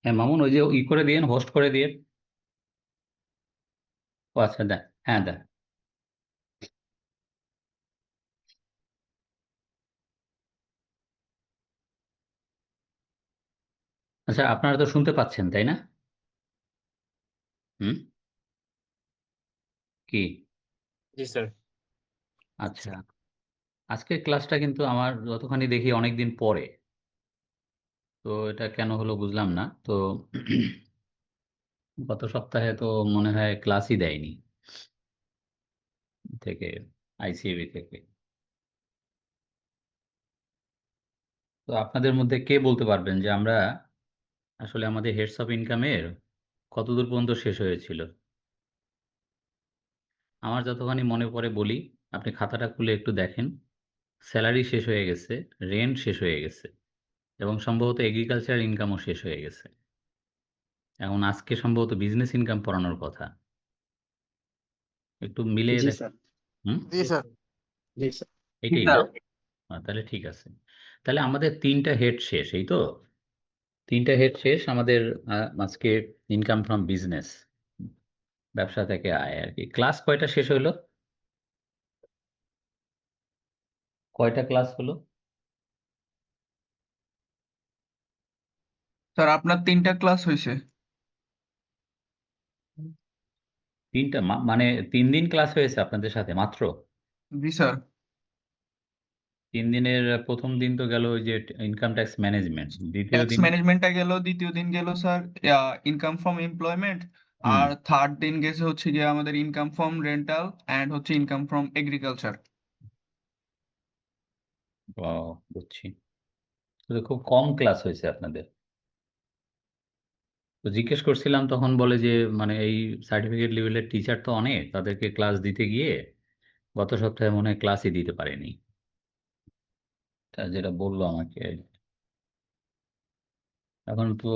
হ্যাঁ মামুন, ওই যে করে দিয়েন, হোস্ট করে দিয়ে। ও আচ্ছা, দেন। হ্যাঁ, দেন। আচ্ছা, আপনারা তো শুনতে পাচ্ছেন, তাই না? হুম। কি? জি স্যার। আচ্ছা, আজকের ক্লাসটা কিন্তু আমার যতখানি দেখি অনেক দিন পরে। তো এটা কেন হলো বুঝলাম না তো। গত সপ্তাহে তো মনে হয় ক্লাসই দেয়নি থেকে, আইসিএবি থেকে। তো আপনাদের মধ্যে কে বলতে পারবেন যে আমরা আসলে আমাদের হেডস অফ ইনকামের কতদূর পর্যন্ত শেষ হয়েছিল? আমার যতখানি মনে পড়ে বলি, আপনি খাতাটা খুলে একটু দেখেন। স্যালারি শেষ হয়ে গেছে, রেন্ট শেষ হয়ে গেছে, এবং সম্ভবত এগ্রিকালচার ইনকামও শেষ হয়ে গেছে। এখন আজকে সম্ভবত বিজনেস ইনকাম পড়ানোর কথা। একটু মিলিয়ে জি দেখ। স্যার। হুম। জি স্যার। জি স্যার। এটাই না? তাহলে ঠিক আছে। তাহলে আমাদের তিনটা হেড শেষ, এই তো। তিনটা হেড শেষ আমাদের। আজকে ইনকাম ফ্রম বিজনেস, ব্যবসা থেকে আয় আর কি। ক্লাস কয়টা শেষ হলো? কয়টা ক্লাস হলো? স্যার আপনার 3টা ক্লাস হয়েছে। তিনটা মানে 3 দিন ক্লাস হয়েছে আপনাদের সাথে মাত্র? জি স্যার। 3 দিনের প্রথম দিন তো গেল ওই যে ইনকাম ট্যাক্স ম্যানেজমেন্ট, দ্বিতীয় ট্যাক্স দিন। ম্যানেজমেন্টটা গেল, দ্বিতীয় দিন গেল স্যার ইনকাম ফ্রম এমপ্লয়মেন্ট। হুম। আর থার্ড দিন গেছে হচ্ছে গিয়ে আমাদের ইনকাম ফ্রম রেন্টাল অ্যান্ড হচ্ছে ইনকাম ফ্রম এগ্রিকালচার। ও, বুঝছি। তো খুব কম ক্লাস হয়েছে আপনাদের। তো জিজ্ঞেস করছিলাম, তখন বলে যে মানে এই সার্টিফিকেট লেভেলের টিচার তো অনেক, তাদেরকে ক্লাস দিতে গিয়ে গত সপ্তাহে মনে হয় ক্লাসই দিতে পারেনি। তা যেটা বললো আমাকে। এখন তো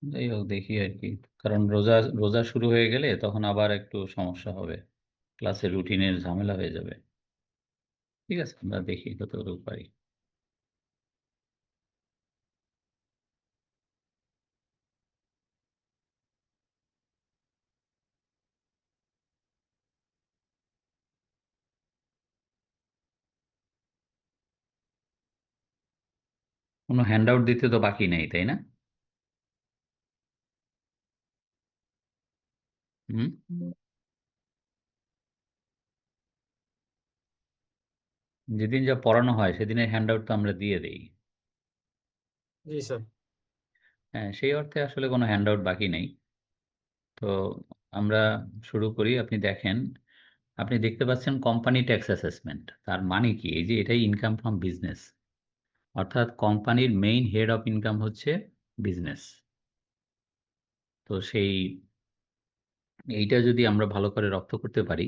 যাই হোক, দেখি আর কি। কারণ রোজা রোজা শুরু হয়ে গেলে তখন আবার একটু সমস্যা হবে, ক্লাসের রুটিনের ঝামেলা হয়ে যাবে। ঠিক আছে, আমরা দেখি কতটুকু পারি। কোনো হ্যান্ড আউট দিতে তো বাকি নেই, তাই না? হুম। যেদিন যা পড়ানো হয় সেদিনের হ্যান্ড আউট তো আমরা দিয়ে দিই। জি স্যার। হ্যাঁ, সেই অর্থে আসলে কোনো হ্যান্ড আউট বাকি নেই। তো আমরা শুরু করি। আপনি দেখেন, আপনি দেখতে পাচ্ছেন কোম্পানি ট্যাক্স অ্যাসেসমেন্ট। তার মানে কি? এই যে এটাই ইনকাম ফ্রম বিজনেস, অর্থাৎ কোম্পানির মেইন হেড অফ ইনকাম হচ্ছে বিজনেস। তো এইটা যদি আমরা ভালো করে রপ্ত করতে পারি,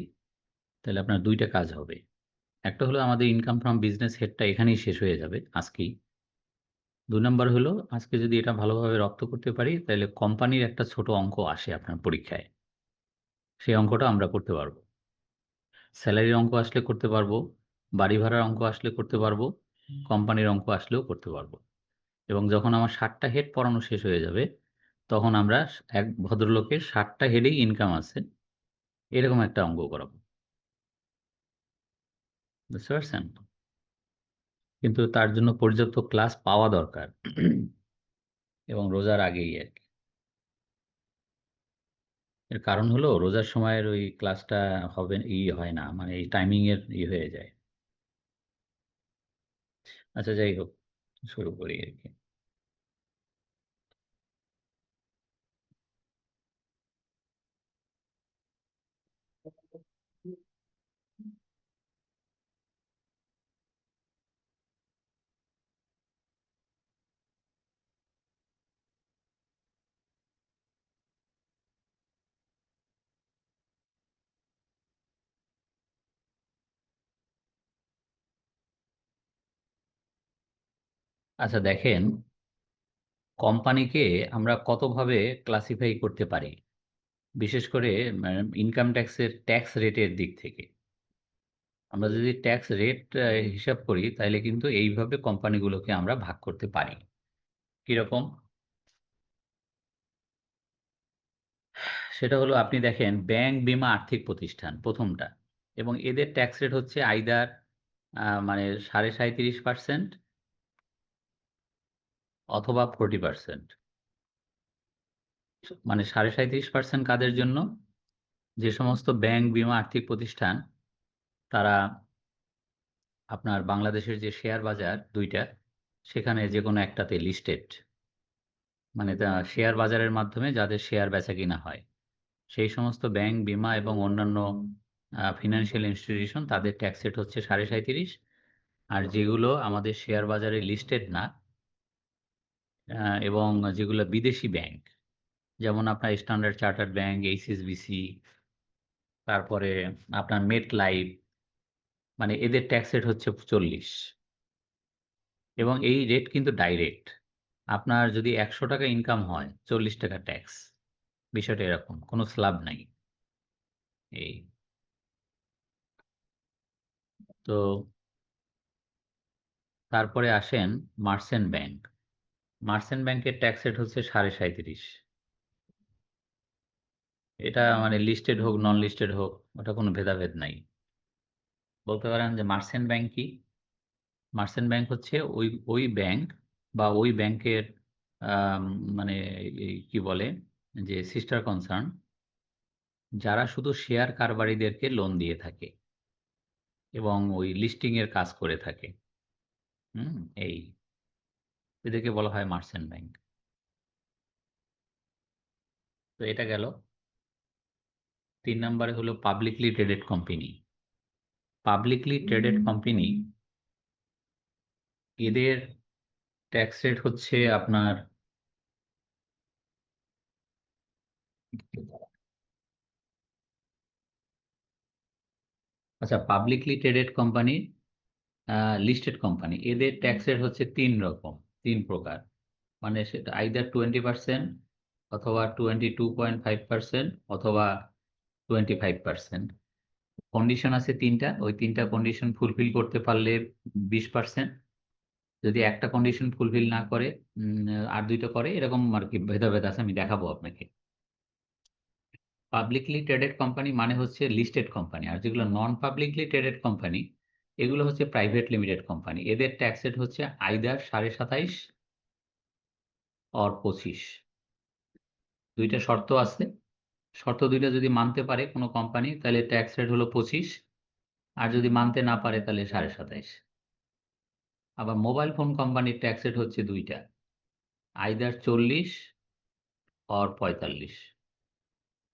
তাহলে আপনার দুইটা কাজ হবে। একটা হলো আমাদের ইনকাম ফ্রম বিজনেস হেডটা এখানেই শেষ হয়ে যাবে আজকেই। 2 নম্বর হলো, আজকে যদি এটা ভালোভাবে রপ্ত করতে পারি, তাহলে কোম্পানির একটা ছোট অঙ্ক আসে আপনার পরীক্ষায়, সেই অঙ্কটা আমরা করতে পারবো। স্যালারির অঙ্ক আসলে করতে পারবো, বাড়ি ভাড়ার অঙ্ক আসলে করতে পারবো, কোম্পানির অঙ্ক আসলেও করতে পারবো। এবং যখন আমার 60টা হেড পড়ানো শেষ হয়ে যাবে, তখন আমরা এক ভদ্রলোকের 60টা হেডেই ইনকাম আছে এরকম একটা অঙ্ক করাবো। বুঝতে পারছেন? কিন্তু তার জন্য পর্যাপ্ত ক্লাস পাওয়া দরকার, এবং রোজার আগেই আর কি। এর কারণ হলো রোজার সময়ের ওই ক্লাসটা হবে হয় না, মানে এই টাইমিং এর হয়ে যায়। আচ্ছা, যাই হোক, শুরু করি আর কি। আচ্ছা, দেখেন, কোম্পানিকে আমরা কতভাবে ক্লাসিফাই করতে পারি, বিশেষ করে ইনকাম ট্যাক্সের ট্যাক্স রেটের দিক থেকে। আমরা যদি ট্যাক্স রেট হিসাব করি তাহলে কিন্তু এইভাবে কোম্পানিগুলোকে আমরা ভাগ করতে পারি। কিরকম? সেটা হলো আপনি দেখেন ব্যাংক, বীমা, আর্থিক প্রতিষ্ঠান প্রথমটা, এবং এদের ট্যাক্স রেট হচ্ছে আইদার মানে 37.5% অথবা 40%। মানে 37.5% কাদের জন্য? যে সমস্ত ব্যাংক, বীমা, আর্থিক প্রতিষ্ঠান তারা আপনার বাংলাদেশের যে শেয়ার বাজার দুইটা, সেখানে যে কোনো একটাতে লিস্টেড, মানে শেয়ার বাজারের মাধ্যমে যাদের শেয়ার বেচা কিনা হয়, সেই সমস্ত ব্যাংক, বীমা এবং অন্যান্য ফিনান্সিয়াল ইনস্টিটিউশন, তাদের ট্যাক্স রেট হচ্ছে 37.5। আর যেগুলো আমাদের শেয়ার বাজারে লিস্টেড না এবং যেগুলো বিদেশি ব্যাংক, যেমন আপনার স্ট্যান্ডার্ড চার্টার্ড ব্যাংক, এইচএসবিসি, তারপরে আপনার মেট লাইফ, মানে এদের ট্যাক্স রেট হচ্ছে 40। এবং এই রেট কিন্তু ডাইরেক্ট। আপনার যদি 100 টাকা ইনকাম হয়, 40 টাকা ট্যাক্স। বিষয়টা এরকম, কোনো স্ল্যাব নাই। এই তো তারপরে আসেন মার্চেন্ট ব্যাংক। মার্চেন্ট ব্যাংকের ট্যাক্স রেট হচ্ছে 37.5। এটা মানে লিস্টেড হোক, নন লিস্টেড হোক, ওটা কোনো ভেদাভেদ নাই। বলতে পারেন যে মার্চেন্ট ব্যাংক কি? মার্চেন্ট ব্যাংক হচ্ছে ওই ব্যাংক বা ওই ব্যাংকের মানে কি বলে যে সিস্টার কনসার্ন, যারা শুধু শেয়ার কারবারিদেরকে লোন দিয়ে থাকে এবং ওই লিস্টিং এর কাজ করে থাকে। এই এদেরকে বলা হয় মার্চেন্ট ব্যাংক। তো এটা গেল। 3 নম্বরে হলো publicly traded company. Publicly traded company, এদের ট্যাক্স রেট হচ্ছে আপনার আচ্ছা, publicly traded company, listed company, এদের ট্যাক্স রেট হচ্ছে 3 রকম, 3 প্রকার। মানে সেটা আইদার 20% অথবা 22.5% অথবা 25%। কন্ডিশন আছে 3টা, ওই 3টা কন্ডিশন ফুলফিল করতে পারলে 20%। যদি একটা কন্ডিশন ফুলফিল না করে আর 2টা করে, এরকম আর কি ভেদাভেদ আছে, আমি দেখাবো আপনাকে। পাবলিকলি ট্রেডেড কোম্পানি মানে হচ্ছে লিস্টেড কোম্পানি, আর যেগুলো নন পাবলিকলি ট্রেডেড কোম্পানি এগুলো হচ্ছে প্রাইভেট লিমিটেড কোম্পানি। এদের ট্যাক্স রেট হচ্ছে আইদার 27.5 অর 25। দুইটা শর্ত আছে। শর্ত দুইটা যদি মানতে পারে কোনো কোম্পানি, তাহলে ট্যাক্স রেট হলো 25, আর যদি মানতে না পারে তাহলে 27.5। আবার মোবাইল ফোন কোম্পানির ট্যাক্স রেট হচ্ছে দুইটা, আইদার 40 অর 45।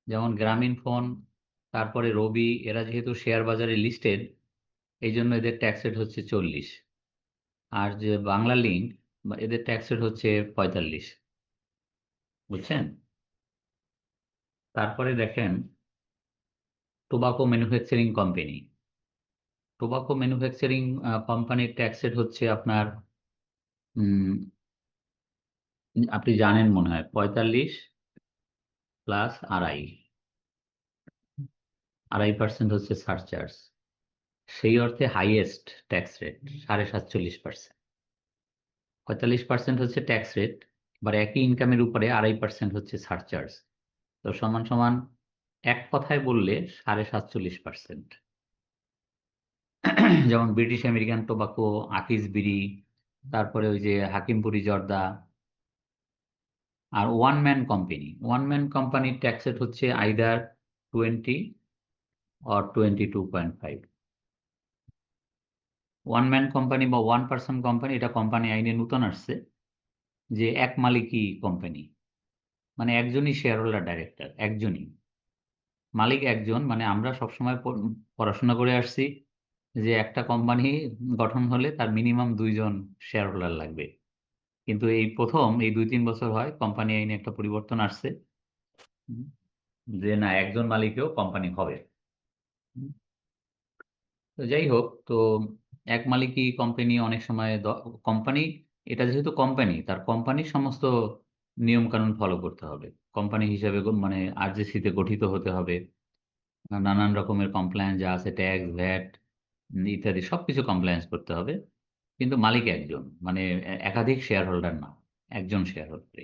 যেমন গ্রামীণ ফোন, তারপরে রবি, এরা যেহেতু শেয়ার বাজারে লিস্টেড, এই জন্য এদের ট্যাক্স রেট হচ্ছে 40। আর যে বাংলা লিঙ্ক, এদের ট্যাক্স রেট হচ্ছে 45। বুঝছেন? তারপরে দেখেন tobacco manufacturing company. Tobacco manufacturing কোম্পানির ট্যাক্স রেট হচ্ছে আপনার আপনি জানেন মনে হয় 45 প্লাস 2.5% হচ্ছে সারচার্জ। সেই অর্থে হাইয়েস্ট ট্যাক্স রেট 47.5%। 45% হচ্ছে ট্যাক্স রেট, আবার একই ইনকামের উপরে 2.5% হচ্ছে সারচার্জ। তো সমান সমান এক কথায় বললে 47.5%। যেমন ব্রিটিশ আমেরিকান টোবাকো, আকিস বিড়ি, তারপরে ওই যে হাকিমপুরি জর্দা। আর ওয়ান ম্যান কোম্পানির ট্যাক্স রেট হচ্ছে either 20 or 22.5। One man company বা 1 পার্সন কোম্পানি, এটা কোম্পানি আইনে নতুন আসছে যে এক মালিকই কোম্পানি, মানে একজনই শেয়ার হোল্ডার, ডাইরেক্টর একজনই, মালিক একজন। মানে আমরা সবসময় পড়াশোনা করে আসছি যে একটা কোম্পানি গঠন হলে তার মিনিমাম 2জন শেয়ার হোল্ডার লাগবে। কিন্তু এই প্রথম এই 2-3 বছর হয় কোম্পানি আইনে একটা পরিবর্তন আসছে, যে না, একজন মালিকেও কোম্পানি হবে। তো যাই হোক, তো এক মালিকই কোম্পানি অনেক সময় কোম্পানি, এটা যেহেতু কোম্পানি, তার কোম্পানির সমস্ত নিয়ম কানুন ফলো করতে হবে। কোম্পানি হিসেবে মানে আরজিসিতে গঠিত হতে হবে, নানান রকমের কমপ্লায়েন্স যা আছে, ট্যাক্স, ভ্যাট, ইত্যাদি সবকিছু কমপ্লায়েন্স করতে হবে, কিন্তু মালিক একজন, মানে একাধিক শেয়ার হোল্ডার না, একজন শেয়ার হোল্ডার।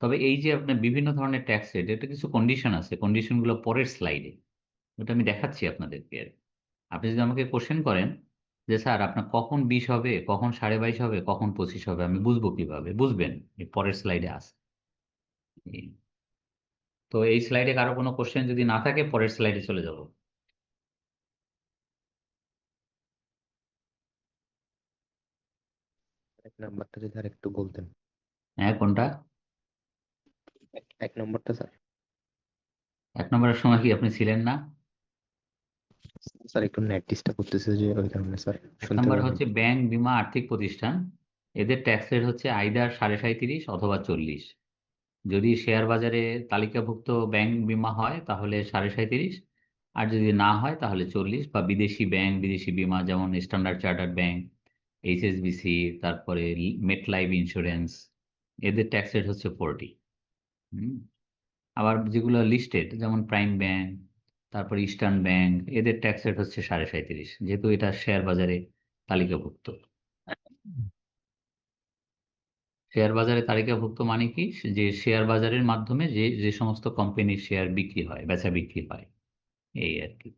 তবে এই যে আপনার বিভিন্ন ধরনের ট্যাক্স রেট, এটা কিছু কন্ডিশন আছে, কন্ডিশনগুলো পরের স্লাইডে, ওটা আমি দেখাচ্ছি আপনাদেরকে। আপনি যদি আমাকে কোশ্চেন করেন যে স্যার আপনার কখন 20 হবে, কখন 22.5 হবে, কখন 25 হবে, আমি বুঝবো কিভাবে? বুঝবেন, এই পরের স্লাইডে আছে। তো এই স্লাইডে কারো কোনো কোশ্চেন যদি না থাকে, পরের স্লাইডে চলে যাব। এক নাম্বারটা যদি আর একটু বলতেন। হ্যাঁ, কোনটা? এক নম্বরটা স্যার। 1 নম্বরের সময় কি আপনি ছিলেন না? স্যার একটু নেট ডিস্টার্ব করতেছে যে ওই কারণে স্যার 1 শুনতে নম্বর পারিনি। হচ্ছে ব্যাংক, বীমা, আর্থিক প্রতিষ্ঠান, এদের ট্যাক্স রেট হচ্ছে আইদার 37.5 অথবা 40। যদি শেয়ার বাজারে তালিকাভুক্ত ব্যাংক, বীমা হয় তাহলে 37.5, আর যদি না হয় তাহলে 40। বা বিদেশি ব্যাংক, বিদেশি বীমা, যেমন স্ট্যান্ডার্ড চার্টার্ড ব্যাংক, এইচএসবিসি, তারপরে মেট লাইফ ইন্স্যুরেন্স, এদের ট্যাক্স রেট হচ্ছে 40। আবার যেগুলো লিস্টেড, যেমন প্রাইম ব্যাংক, তারপর ইস্টার্ন ব্যাংক, এদের ট্যাক্স রেট হচ্ছে 37.5, যেহেতু এটা শেয়ার বাজারে তালিকাভুক্ত। শেয়ার বাজারে তালিকাভুক্ত মানে কি, যে শেয়ার বাজারের মাধ্যমে যে যে সমস্ত কোম্পানির শেয়ার বিক্রি হয়, বেচা বিক্রি হয়, এই আর কি।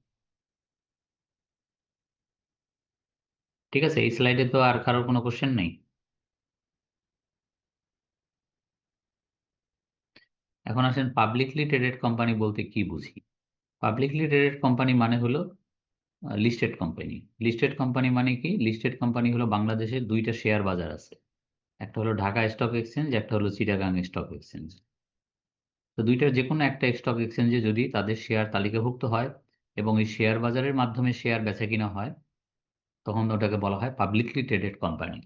ঠিক আছে, এই স্লাইডে তো আর কারোর কোনো কোশ্চেন নেই। এখন আসেন, পাবলিকলি ট্রেডেড কোম্পানি বলতে কি বুঝি? পাবলিকলি ট্রেডেড কোম্পানি মানে হলো লিস্টেড কোম্পানি। লিস্টেড কোম্পানি মানে কি? লিস্টেড কোম্পানি হলো বাংলাদেশে দুইটা শেয়ার বাজার আছে, একটা হলো ঢাকা স্টক এক্সচেঞ্জ, একটা হলো চিটাগাং স্টক এক্সচেঞ্জ। তো দুইটার যে কোনো একটা স্টক এক্সচেঞ্জে যদি তাদের শেয়ার তালিকাভুক্ত হয় এবং এই শেয়ার বাজারের মাধ্যমে শেয়ার বেচা কিনা হয়, তখন ওটাকে বলা হয় publicly traded company.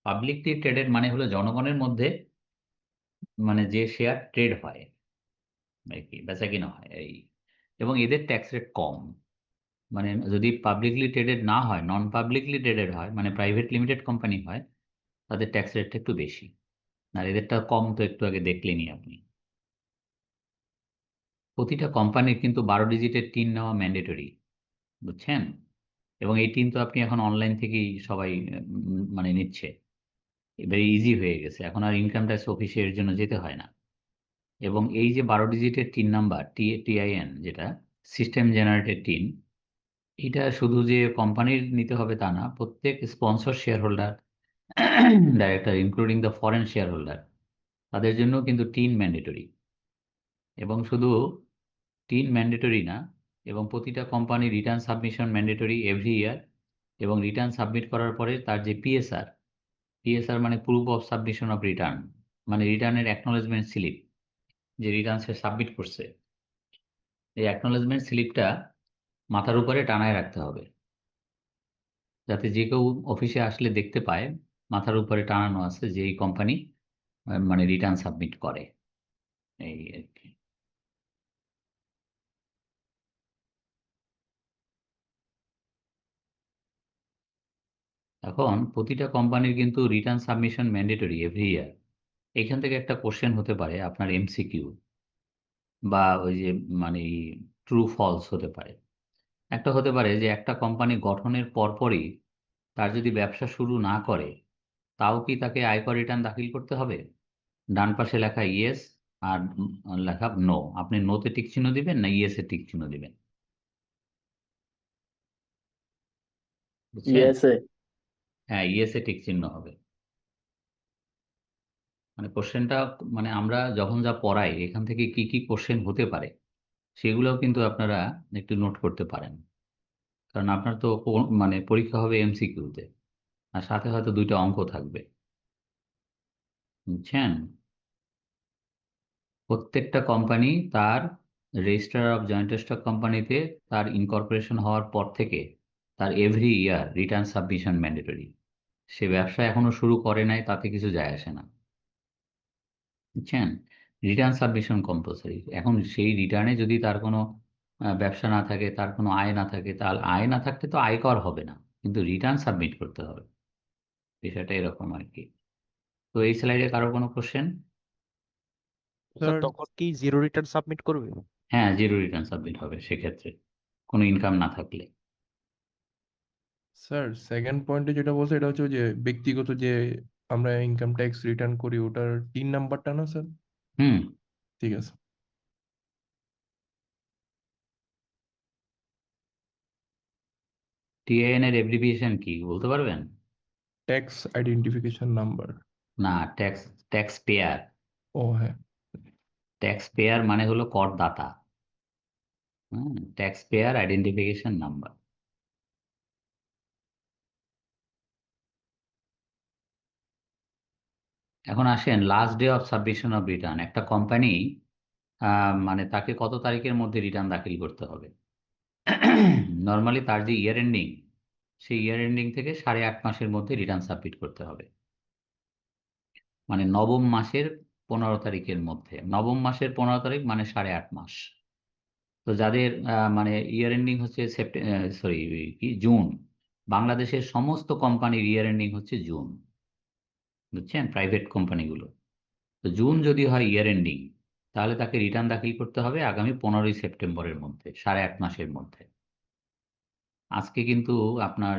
Publicly traded মানে হলো জনগণের মধ্যে, মানে যে শেয়ার ট্রেড হয়, আর কি বেচা কিনা হয় এই। এবং এদের ট্যাক্স রেট কম। মানে যদি পাবলিকলি ট্রেডেড না হয়, নন পাবলিকলি ট্রেডেড হয়, মানে প্রাইভেট লিমিটেড কোম্পানি হয়, তাদের ট্যাক্স রেটটা একটু বেশি। আর এদেরটা কম, তো একটু আগে দেখলেনই আপনি। প্রতিটা কোম্পানির কিন্তু 12 ডিজিটের টিন নেওয়া ম্যান্ডেটরি, বুঝছেন? এবং এই টিন তো আপনি এখন অনলাইন থেকেই সবাই মানে নিচ্ছে, এবারে ইজি হয়ে গেছে, এখন আর ইনকাম ট্যাক্স অফিসে এর জন্য যেতে হয় না। এবং এই যে 12 ডিজিটের টিন নাম্বার, টিআইএন, যেটা সিস্টেম জেনারেটেড টিন, এটা শুধু যে কোম্পানির নিতে হবে তা না, প্রত্যেক sponsor share holder, director, including the foreign share holder, তাদের জন্য কিন্তু টিন ম্যান্ডেটরি। এবং শুধু টিন ম্যান্ডেটরি না, এবং প্রতিটা company return submission mandatory every year. এবং রিটার্ন সাবমিট করার পরে তার যে পিএসআর, পিএসআর মানে proof of submission of return, মানে রিটার্নের অ্যাকনোলেজমেন্ট স্লিপ, যে রিটার্ন সে সাবমিট করছে, এই অ্যাকনোলেজমেন্ট স্লিপটা মাথার উপরে টানায় রাখতে হবে, যাতে যে কেউ অফিসে আসলে দেখতে পায় মাথার উপরে টানানো আছে যে এই কোম্পানি মানে রিটার্ন সাবমিট করে, এই আর কি। এখন প্রতিটা কোম্পানির কিন্তু return submission mandatory every year. এখান থেকে একটা কোশ্চেন হতে পারে আপনার এমসিকিউ, বা ওই যে মানে ট্রু ফলস হতে পারে। একটা হতে পারে যে একটা কোম্পানি গঠনের পরপরই তার যদি ব্যবসা শুরু না করে, তাও কি তাকে আয়কর রিটার্ন দাখিল করতে হবে? ডান পাশে লেখা ইয়েস, আর লেখা নো। আপনি নোতে টিক চিহ্ন দিবেন না ইয়েসে টিক চিহ্ন দিবেন? বুঝছেন? ইয়েসে। হ্যাঁ, ইয়েসে টিক চিহ্ন হবে। মানে কোশ্চেনটা, মানে আমরা যখন যা পড়াই এখান থেকে কি কি কোশ্চেন হতে পারে, সেগুলোও কিন্তু আপনারা একটু নোট করতে পারেন। কারণ আপনার তো মানে পরীক্ষা হবে এমসিকিউতে, আর সাথে হয়তো 2টা অঙ্ক থাকবে, বুঝছেন? প্রত্যেকটা কোম্পানি তার রেজিস্ট্রার অফ জয়েন্ট স্টক কোম্পানিতে তার ইনকর্পোরেশন হওয়ার পর থেকে তার every year return submission mandatory. সে ব্যবসা এখনো শুরু করে নাই, তাতে কিছু যায় আসে না, বুঝছেন? Return submission compulsory. এখন সেই রিটার্নে যদি তার কোনো ব্যবসা না থাকে, তার কোনো আয় না থাকে, তাহলে আয় না থাকতে তো আয়কর হবে না, কিন্তু রিটার্ন সাবমিট করতে হবে। বিষয়টা এরকম আর কি। তো এই স্লাইডে কারো কোনো কোশ্চেন? স্যার তখন কি জিরো রিটার্ন সাবমিট করবে? হ্যাঁ, জিরো রিটার্ন সাবমিট হবে সেক্ষেত্রে। কোনো ইনকাম না থাকলে। স্যার সেকেন্ড পয়েন্টে যেটা বলছে এটা হচ্ছে ওই যে ব্যক্তিগত যে আমরা ইনকাম ট্যাক্স রিটার্ন করি ওটার 3 নাম্বারটা না স্যার? হুম ঠিক আছে। টিআইএন এর এব্রিভিয়েশন কি বলতে পারবেন? Tax identification number. না, ট্যাক্স পেয়ার। ও হ্যাঁ। ট্যাক্স পেয়ার মানে হলো করদাতা। Tax payer identification number. এখন আসেন last day of submission of return. একটা কোম্পানি মানে তাকে কত তারিখের মধ্যে রিটার্ন দাখিল করতে হবে? নর্মালি তার যে ইয়ার এন্ডিং, সেই ইয়ার এন্ডিং থেকে 8.5 মাসের মধ্যে রিটার্ন সাবমিট করতে হবে। মানে নবম মাসের 15 তারিখের মধ্যে। নবম মাসের 15 তারিখ মানে 8.5 মাস। তো যাদের মানে ইয়ার এন্ডিং হচ্ছে কি জুন, বাংলাদেশের সমস্ত কোম্পানির ইয়ার এন্ডিং হচ্ছে জুন, বুঝছেন, প্রাইভেট কোম্পানিগুলো। তো জুন যদি হয় ইয়ার এন্ডিং, তাহলে তাকে রিটার্ন দাখিল করতে হবে আগামী 15ই সেপ্টেম্বরের মধ্যে, 8.5 মাসের মধ্যে। আজকে কিন্তু আপনার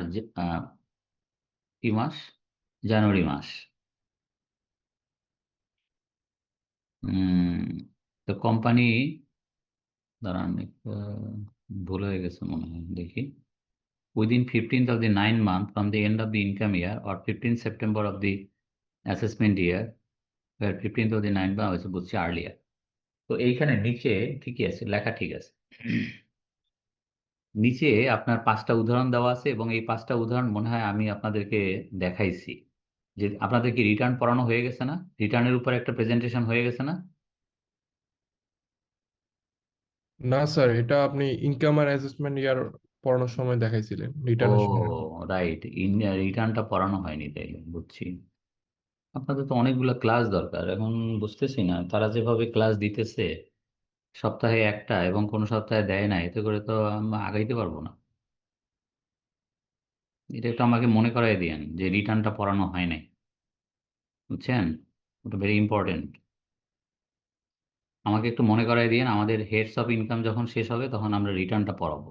কি মাস? জানুয়ারি মাস। তো কোম্পানি, দাঁড়ান একটু, ভুল হয়ে গেছে মনে হয়, দেখি। Within 15th of the 9th month from the end of the income year or 15th September of the assessment year, where 15th of the 9th month হয়েছে বুঝছি earlier। তো এইখানে নিচে ঠিকই আছে, লেখা ঠিক আছে। নিচে আপনার 5টা উদাহরণ দেওয়া আছে এবং এই 5টা উদাহরণ মনে হয় আমি আপনাদেরকে দেখাইছি। যে আপনাদের কি রিটার্ন পড়ানো হয়ে গেছে না? রিটার্নের উপর একটা প্রেজেন্টেশন হয়ে গেছে না? না স্যার, এটা আপনি ইনকাম আর অ্যাসেসমেন্ট ইয়ার পড়ানোর সময় দেখাইছিলেন, ও রিটার্নের সময় না। রাইট, রিটার্নটা পড়ানো হয়নি, তাই বুঝছি। আপনাদের তো অনেকগুলো ক্লাস দরকার, এখন বুঝতেছি না তারা যেভাবে ক্লাস দিতেছে, সপ্তাহে একটা এবং কোনো সপ্তাহে দেয় না, এতে করে তো আমরা আগাইতে পারবো না। এটা একটু আমাকে মনে করাই দিয়েন যে রিটার্নটা পড়ানো হয় নাই, বুঝছেন, ওটা ভেরি ইম্পর্টেন্ট। আমাকে একটু মনে করাই দিয়েন, আমাদের হেডস অফ ইনকাম যখন শেষ হবে তখন আমরা রিটার্নটা পড়াবো,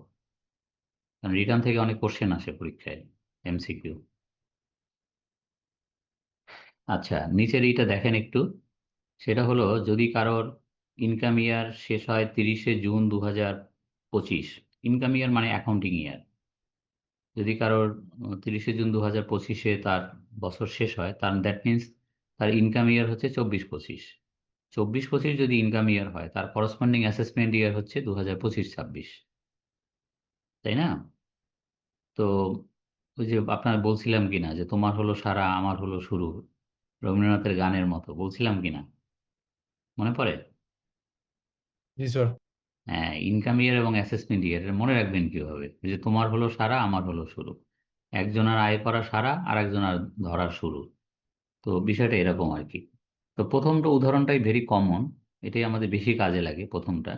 কারণ রিটার্ন থেকে অনেক কোশ্চেন আসে পরীক্ষায়, এমসিকিউ। আচ্ছা, নিচের এইটা দেখেন একটু। সেটা হলো যদি কারোর ইনকাম ইয়ার শেষ হয় 30শে জুন 2025, ইনকাম ইয়ার মানে অ্যাকাউন্টিং ইয়ার। যদি কারোর 30শে জুন 2025-এ তার বছর শেষ হয়, তার দ্যাট মিনস তার ইনকাম ইয়ার হচ্ছে 24-25। 24-25 যদি ইনকাম ইয়ার হয়, তার করসপন্ডিং অ্যাসেসমেন্ট ইয়ার হচ্ছে 2025-26, তাই না? তো ওই যে আপনার বলছিলাম কিনা যে তোমার হলো সারা আমার হলো শুরু, রবীন্দ্রনাথের গানের মতো, বলছিলাম কিনা মনে পড়ে? জি স্যার। হ্যাঁ, ইনকাম ইয়ার এবং অ্যাসেসমেন্ট ইয়ার মনে রাখবেন কিভাবে? যে তোমার হলো সারা আমার হলো শুরু, একজনের আয় করা সারা আর একজনের ধরার শুরু। তো বিষয়টা এরকম আর কি। তো প্রথমটা উদাহরণটাই ভেরি কমন, এটাই আমাদের বেশি কাজে লাগে প্রথমটা।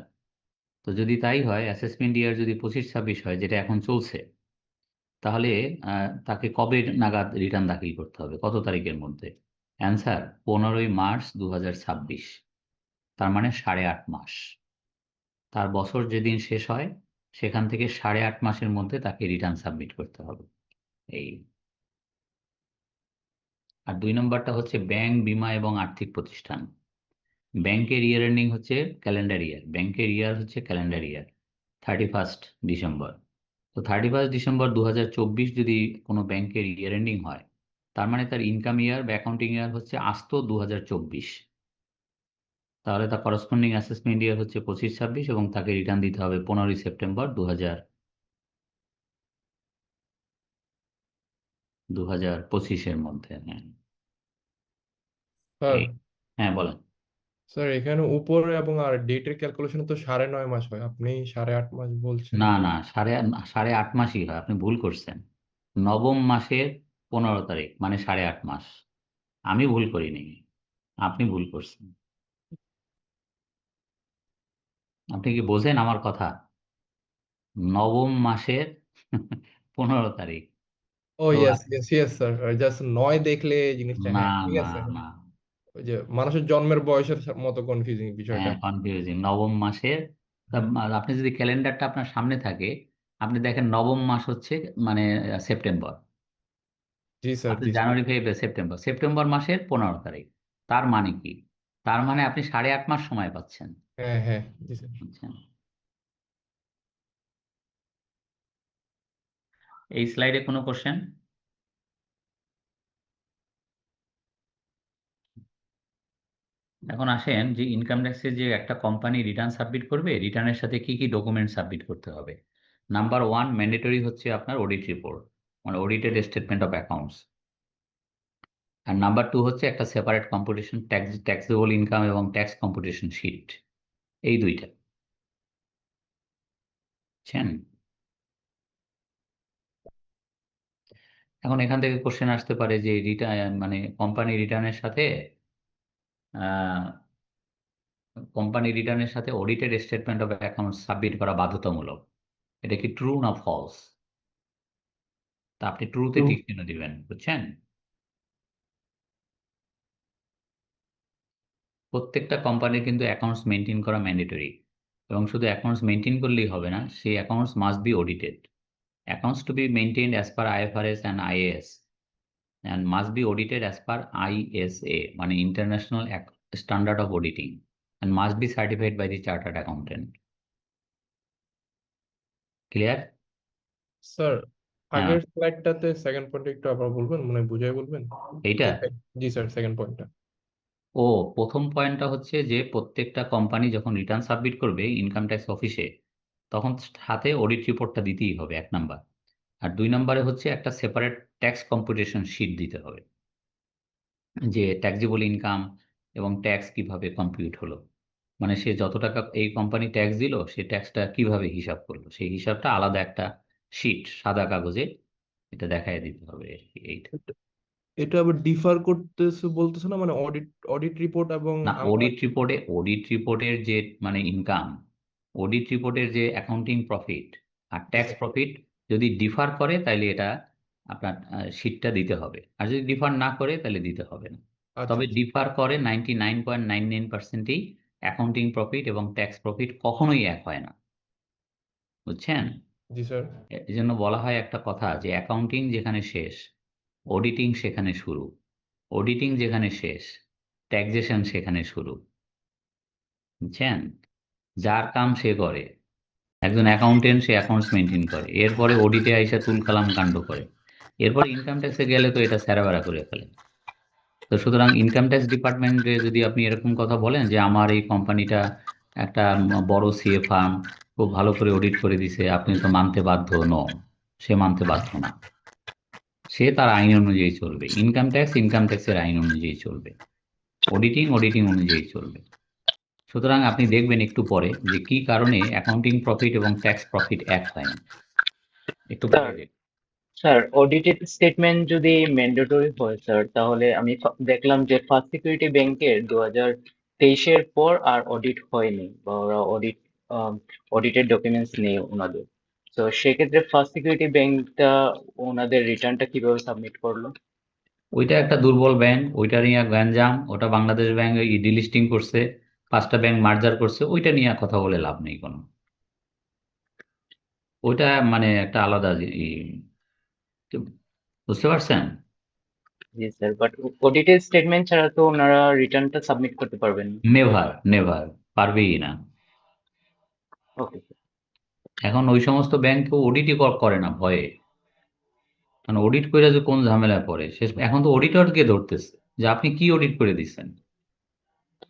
তো যদি তাই হয়, অ্যাসেসমেন্ট ইয়ার যদি 25-26 হয়, যেটা এখন চলছে, তাহলে তাকে কবে নাগাদ রিটার্ন দাখিল করতে হবে, কত তারিখের মধ্যে? অ্যান্সার 15ই মার্চ 2026। তার মানে 8.5 মাস। তার বছর যেদিন শেষ হয় সেখান থেকে 8.5 মাসের মধ্যে তাকে রিটার্ন সাবমিট করতে হবে। এই আর 2 নম্বরটা হচ্ছে ব্যাংক, বীমা এবং আর্থিক প্রতিষ্ঠান। ব্যাংকের ইয়ার এন্ডিং হচ্ছে ক্যালেন্ডার ইয়ার, ব্যাংকের ইয়ার হচ্ছে ক্যালেন্ডার ইয়ার 31 ডিসেম্বর। তো 31 ডিসেম্বর 2024 যদি কোনো ব্যাংকের ইয়ার এন্ডিং হয়, তার মানে তার ইনকাম ইয়ার বা অ্যাকাউন্টিং ইয়ার হচ্ছে আস্ত 2024। তাহলে তার করসপন্ডিং অ্যাসেসমেন্ট ইয়ার হচ্ছে 25-26 এবং তাকে রিটার্ন দিতে হবে 15ই সেপ্টেম্বর 2025-এর মধ্যে। হ্যাঁ, স্যার, এই হ্যাঁ বলেন। স্যার এখানে উপরে এবং আর ডেটের ক্যালকুলেশনে তো 9.5 মাস হয়, আপনি 8.5 মাস বলছেন। না না, 8.5 মাসই হয়, আপনি ভুল করছেন। নবম মাসের 15 তারিখ মানে 8.5 মাস। আমি ভুল করিনি, আপনি ভুল করছেন। আপনি কি বোঝেন আমার কথা? নবম মাসের 15 তারিখ। ও তো yes yes yes sir, just 9 দেখলে এই জিনিসটা, না হ্যাঁ ঠিক না আছে। না, ওই যে মানুষের জন্মের বয়সের মতো কনফিউজিং বিষয়টা। হ্যাঁ কনফিউজিং। নবম মাসের, আর আপনি যদি ক্যালেন্ডারটা আপনার সামনে থাকে, আপনি দেখেন নবম মাস হচ্ছে মানে সেপ্টেম্বর। জি স্যার, আপনি জি স্যার। জানুয়ারি ফেব্রুয়ারি সেপ্টেম্বর, সেপ্টেম্বর মাসের 15 তারিখ। তার মানে কি? তার মানে আপনি 8.5 মাস সময় পাচ্ছেন, হ্যাঁ হ্যাঁ, জি স্যার। বুঝছেন? এই স্লাইডে কোনো কোশ্চেন? এখন আসেন যে ইনকাম ট্যাক্সের যে একটা কোম্পানি রিটার্ন সাবমিট করবে, রিটার্নের সাথে কি কি ডকুমেন্ট সাবমিট করতে হবে। নাম্বার 1 ম্যান্ডেটরি হচ্ছে আপনার অডিট রিপোর্ট, মানে অডিটেড স্টেটমেন্ট অফ অ্যাকাউন্টস। আর নাম্বার 2 হচ্ছে একটা সেপারেট কম্পুটেশন ট্যাক্সেবল ইনকাম এবং ট্যাক্স কম্পুটেশন শিট, এই দুইটা, বুঝছেন? এখন এখান থেকে কোশ্চেন আসতে পারে যে রিটার্ন মানে কোম্পানি রিটার্নের সাথে audited statement of account submit করা বাধ্যতামূলক। এটা কি ট্রু না ফলস? তা আপনি ট্রুতে টিক চিহ্ন দিবেন, বুঝছেন? প্রত্যেকটা কোম্পানির কিন্তু অ্যাকাউন্টস মেনটেন করা ম্যান্ডেটরি, এবং শুধু অ্যাকাউন্টস মেনটেন করলেই হবে না, সেই accounts must be audited. Accounts to be maintained as per IFRS and IAS and must be audited as per ISA, মানে International Standard of Auditing, and must be certified by the Chartered Accountant. Clear? Sir, হ্যাঁ, আগের স্লাইডটাতে second পয়েন্টটা একটু আবার বলবেন, মানে বুঝাই বলবেন? এইটা? জি স্যার, সেকেন্ড পয়েন্টটা। ও, প্রথম পয়েন্টটা হচ্ছে যে প্রত্যেকটা কোম্পানি যখন রিটার্ন সাবমিট করবে ইনকাম ট্যাক্স অফিসে, তখন সাথে অডিট রিপোর্টটা দিতেই হবে, 1 নাম্বার। আর 2 নম্বরে হচ্ছে একটা সেপারেট ট্যাক্স কম্পুটেশন শিট দিতে হবে, যে ট্যাক্সেবল ইনকাম এবং ট্যাক্স কিভাবে কম্পিউট হলো, মানে সে যত টাকা এই কোম্পানি ট্যাক্স দিল সে ট্যাক্সটা কিভাবে হিসাব করলো, সেই হিসাবটা আলাদা একটা শিট সাদা কাগজে এটা দেখায় দিতে হবে আর কি, এইটা। এটা আবার ডিফার করতেছে বলতেছে না, মানে অডিট রিপোর্ট এবং না, আমরা। অডিট রিপোর্টের যে মানে ইনকাম, অডিট রিপোর্টের যে অ্যাকাউন্টিং প্রফিট আর জি ট্যাক্স স্যার। প্রফিট যদি ডিফার করে তাহলে এটা আপনার শিটটা দিতে হবে, আর যদি ডিফার না করে তাহলে দিতে হবে না। আচ্ছা তবে আচ্ছা। ডিফার করে 99.99%ই অ্যাকাউন্টিং প্রফিট এবং ট্যাক্স প্রফিট কখনোই এক হয় না, বুঝছেন? জি স্যার। এই জন্য বলা হয় একটা কথা যে অ্যাকাউন্টিং যেখানে শেষ, অডিটিং সেখানে শুরু, অডিটিং যেখানে শেষ, ট্যাক্সেশন সেখানে শুরু, বুঝছেন? যার কাম সে করে। একজন অ্যাকাউন্টেন্ট, সে অ্যাকাউন্টস মেনটেন করে, এরপরে অডিটে আইসা তুলকালাম কাণ্ড করে, এরপর ইনকাম ট্যাক্সে গেলে তো এটা স্যারাবেরা করে ফেলে। তো সুতরাং ইনকাম ট্যাক্স ডিপার্টমেন্টে যদি আপনি এরকম কথা বলেন যে আমার এই কোম্পানিটা একটা বড় সিএ ফার্ম, খুব ভালো করে অডিট করে দিছে, আপনি তো মানতে বাধ্য। সে মানতে বাধ্য না, সে তার আইন অনুযায়ী চলবে। ইনকাম ট্যাক্সের আইন অনুযায়ী চলবে, অডিটিং অনুযায়ী চলবে। সুতরাং আপনি দেখবেন একটু পরে যে কি কারণে অ্যাকাউন্টিং প্রফিট এবং ট্যাক্স প্রফিট এক হয় না, একটু পরে দেখবেন। স্যার, অডিটেড স্টেটমেন্ট যদি ম্যান্ডেটরি হয় স্যার, তাহলে আমি দেখলাম যে ফার্স্ট সিকিউরিটি ব্যাংকের 2023-এর পর আর অডিট হয়নি, বা ওরা অডিটেড ডকুমেন্টস নেই ওনাদের। তো সেক্ষেত্রে ফার্স্ট সিকিউরিটি ব্যাংকটা ওনাদের রিটার্নটা কিভাবে সাবমিট করলো? ওইটা একটা দুর্বল ব্যাংক, ওইটা নিয়ে গ্যাঞ্জাম, ওটা বাংলাদেশ ব্যাংক ডিলিস্টিং করছে, 5টা ব্যাংক মার্জার করছে, ওইটা নিয়ে কথা বলে লাভ নেই কোনো। ওইটা মানে একটা আলাদা বুঝতে পারছেন? জি স্যার, বাট অডিটেড স্টেটমেন্ট ছাড়া তো ওনারা রিটার্নটা সাবমিট করতে পারবেন না। নেভার পারবেই না। ওকে। এখন ওই সমস্ত ব্যাংক অডিটই করে না ভয়ে, মানে অডিট করে যে কোন ঝামেলায় পড়ে শেষ, এখন তো অডিটরকে ধরতেছে যে আপনি কি অডিট করে দিচ্ছেন,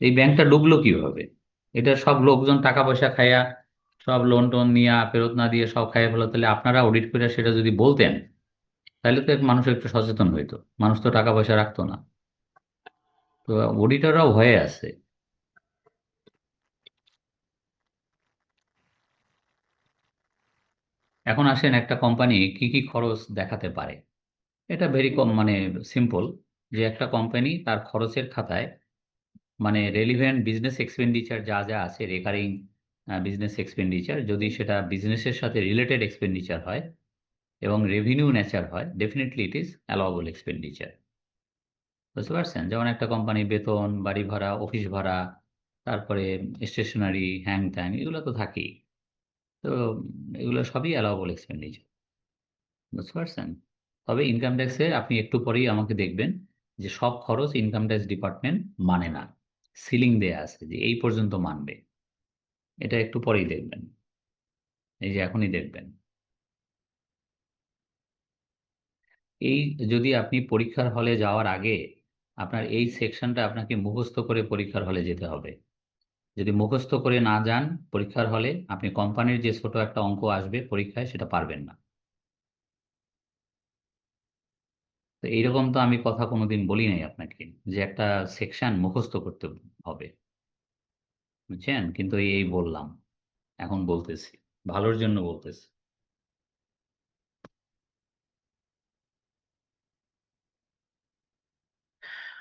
এই ব্যাংকটা ডুবলো কিভাবে। এটা সব লোকজন টাকা পয়সা খাইয়া, সব লোন টোন নিয়ে ফেরত না দিয়ে সব খাইয়া ফেলো, তাহলে আপনারা অডিট করে সেটা যদি বলতেন তাহলে তো মানুষ একটু সচেতন হইতো, মানুষ তো টাকা পয়সা রাখতো না। তো অডিটররাও ভয়ে আছে। এখন আসেন একটা কোম্পানি কি কি খরচ দেখাতে পারে। এটা ভেরি কম, মানে সিম্পল, যে একটা কোম্পানি তার খরচের খাতায় মানে রেলিভেন্ট বিজনেস এক্সপেন্ডিচার যা যা আছে, রেকারিং বিজনেস এক্সপেন্ডিচার, যদি সেটা বিজনেসের সাথে রিলেটেড এক্সপেন্ডিচার হয় এবং রেভিনিউ নেচার হয়, definitely it is allowable expenditure. বুঝতে পারছেন? যেমন একটা কোম্পানি বেতন, বাড়ি ভাড়া, অফিস ভাড়া, তারপরে স্টেশনারি, হ্যাং ত্যাং, এগুলো তো থাকেই। তো এগুলো সবই অ্যালাউবল এক্সপেন্ডিচার, বুঝতে পারছেন? তবে ইনকাম ট্যাক্সে আপনি একটু পরেই আমাকে দেখবেন যে সব খরচ ইনকাম ট্যাক্স ডিপার্টমেন্ট মানে না, সিলিং দেয়া আছে যে এই পর্যন্ত মানবে। এটা একটু পরেই দেখবেন, এই যে এখনই দেখবেন। এই যদি আপনি পরীক্ষার হলে যাওয়ার আগে আপনার এই সেকশনটা আপনাকে মুখস্থ করে পরীক্ষার হলে যেতে হবে। যদি মুখস্থ করে না যান পরীক্ষার হলে, আপনি কোম্পানির যে ছোট একটা অঙ্ক আসবে পরীক্ষায় সেটা পারবেন না। তো এইরকম তো আমি কথা কোনোদিন বলি নাই আপনাকে যে একটা সেকশন মুখস্থ করতে হবে, বুঝছেন? কিন্তু এই বললাম, এখন বলতেছি, ভালোর জন্য বলতেছি।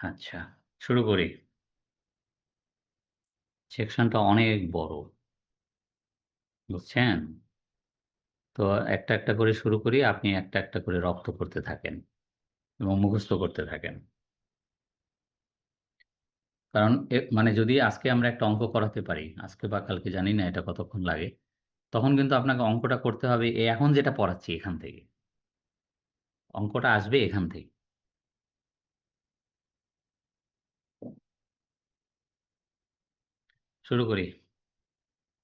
আচ্ছা, শুরু করি। সেকশনটা অনেক বড়, বুঝছেন? তো একটা একটা করে শুরু করি, আপনি একটা একটা করে রপ্ত করতে থাকেন এবং মুখস্থ করতে থাকেন। কারণ মানে যদি আজকে আমরা একটা অঙ্ক করাতে পারি, আজকে বা কালকে জানি না এটা কতক্ষণ লাগে, তখন কিন্তু আপনাকে অঙ্কটা করতে হবে এখন যেটা পড়াচ্ছি এখান থেকে, অঙ্কটা আসবে এখান থেকে। শুরু করি।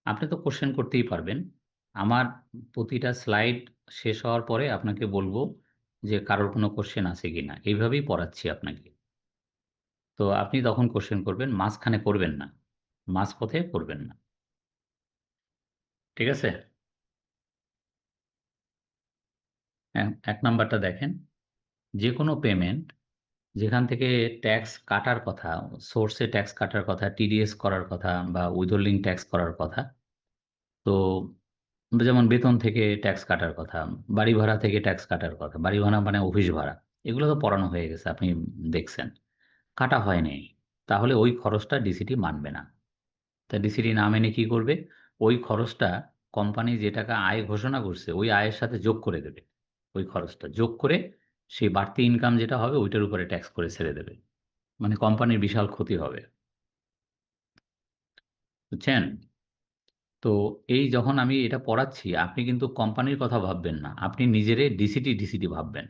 আপনি তো কোশ্চেন করতেই পারবেন। আমার প্রতিটা স্লাইড শেষ হওয়ার পরে আপনাকে বলবো যে কারোর কোনো কোশ্চেন আছে কিনা, এইভাবেই পড়াচ্ছি আপনাকে। তো আপনি তখন কোশ্চেন করবেন, মাঝখানে করবেন না, মাঝপথে করবেন না, ঠিক আছে? এক নাম্বারটা দেখেন, যে কোনো পেমেন্ট যেখান থেকে ট্যাক্স কাটার কথা, সোর্সে ট্যাক্স কাটার কথা, টিডিএস করার কথা বা উইথহোল্ডিং ট্যাক্স করার কথা, তো যেমন বেতন থেকে ট্যাক্স কাটার কথা, বাড়ি ভাড়া থেকে ট্যাক্স কাটার কথা, বাড়ি ভাড়া মানে অফিস ভাড়া, এগুলো তো পড়ানো হয়ে গেছে, আপনি দেখছেন। কাটা হয়নি, তাহলে ওই খরচটা ডিসিটি মানবে না। তা ডিসিটি না মেনে কি করবে? ওই খরচটা কোম্পানি যে টাকা আয় ঘোষণা করছে ওই আয়ের সাথে যোগ করে দেবে, ওই খরচটা যোগ করে সেই বাড়তি ইনকাম যেটা হবে ওইটার উপরে ট্যাক্স করে ছেড়ে দেবে। মানে কোম্পানির বিশাল ক্ষতি হবে, বুঝছেন? তো এই যখন আমি এটা পড়াচ্ছি আপনি কিন্তু কোম্পানির কথা ভাববেন না, আপনি নিজেরে ডিসিটি ডিসিটি ভাববেন।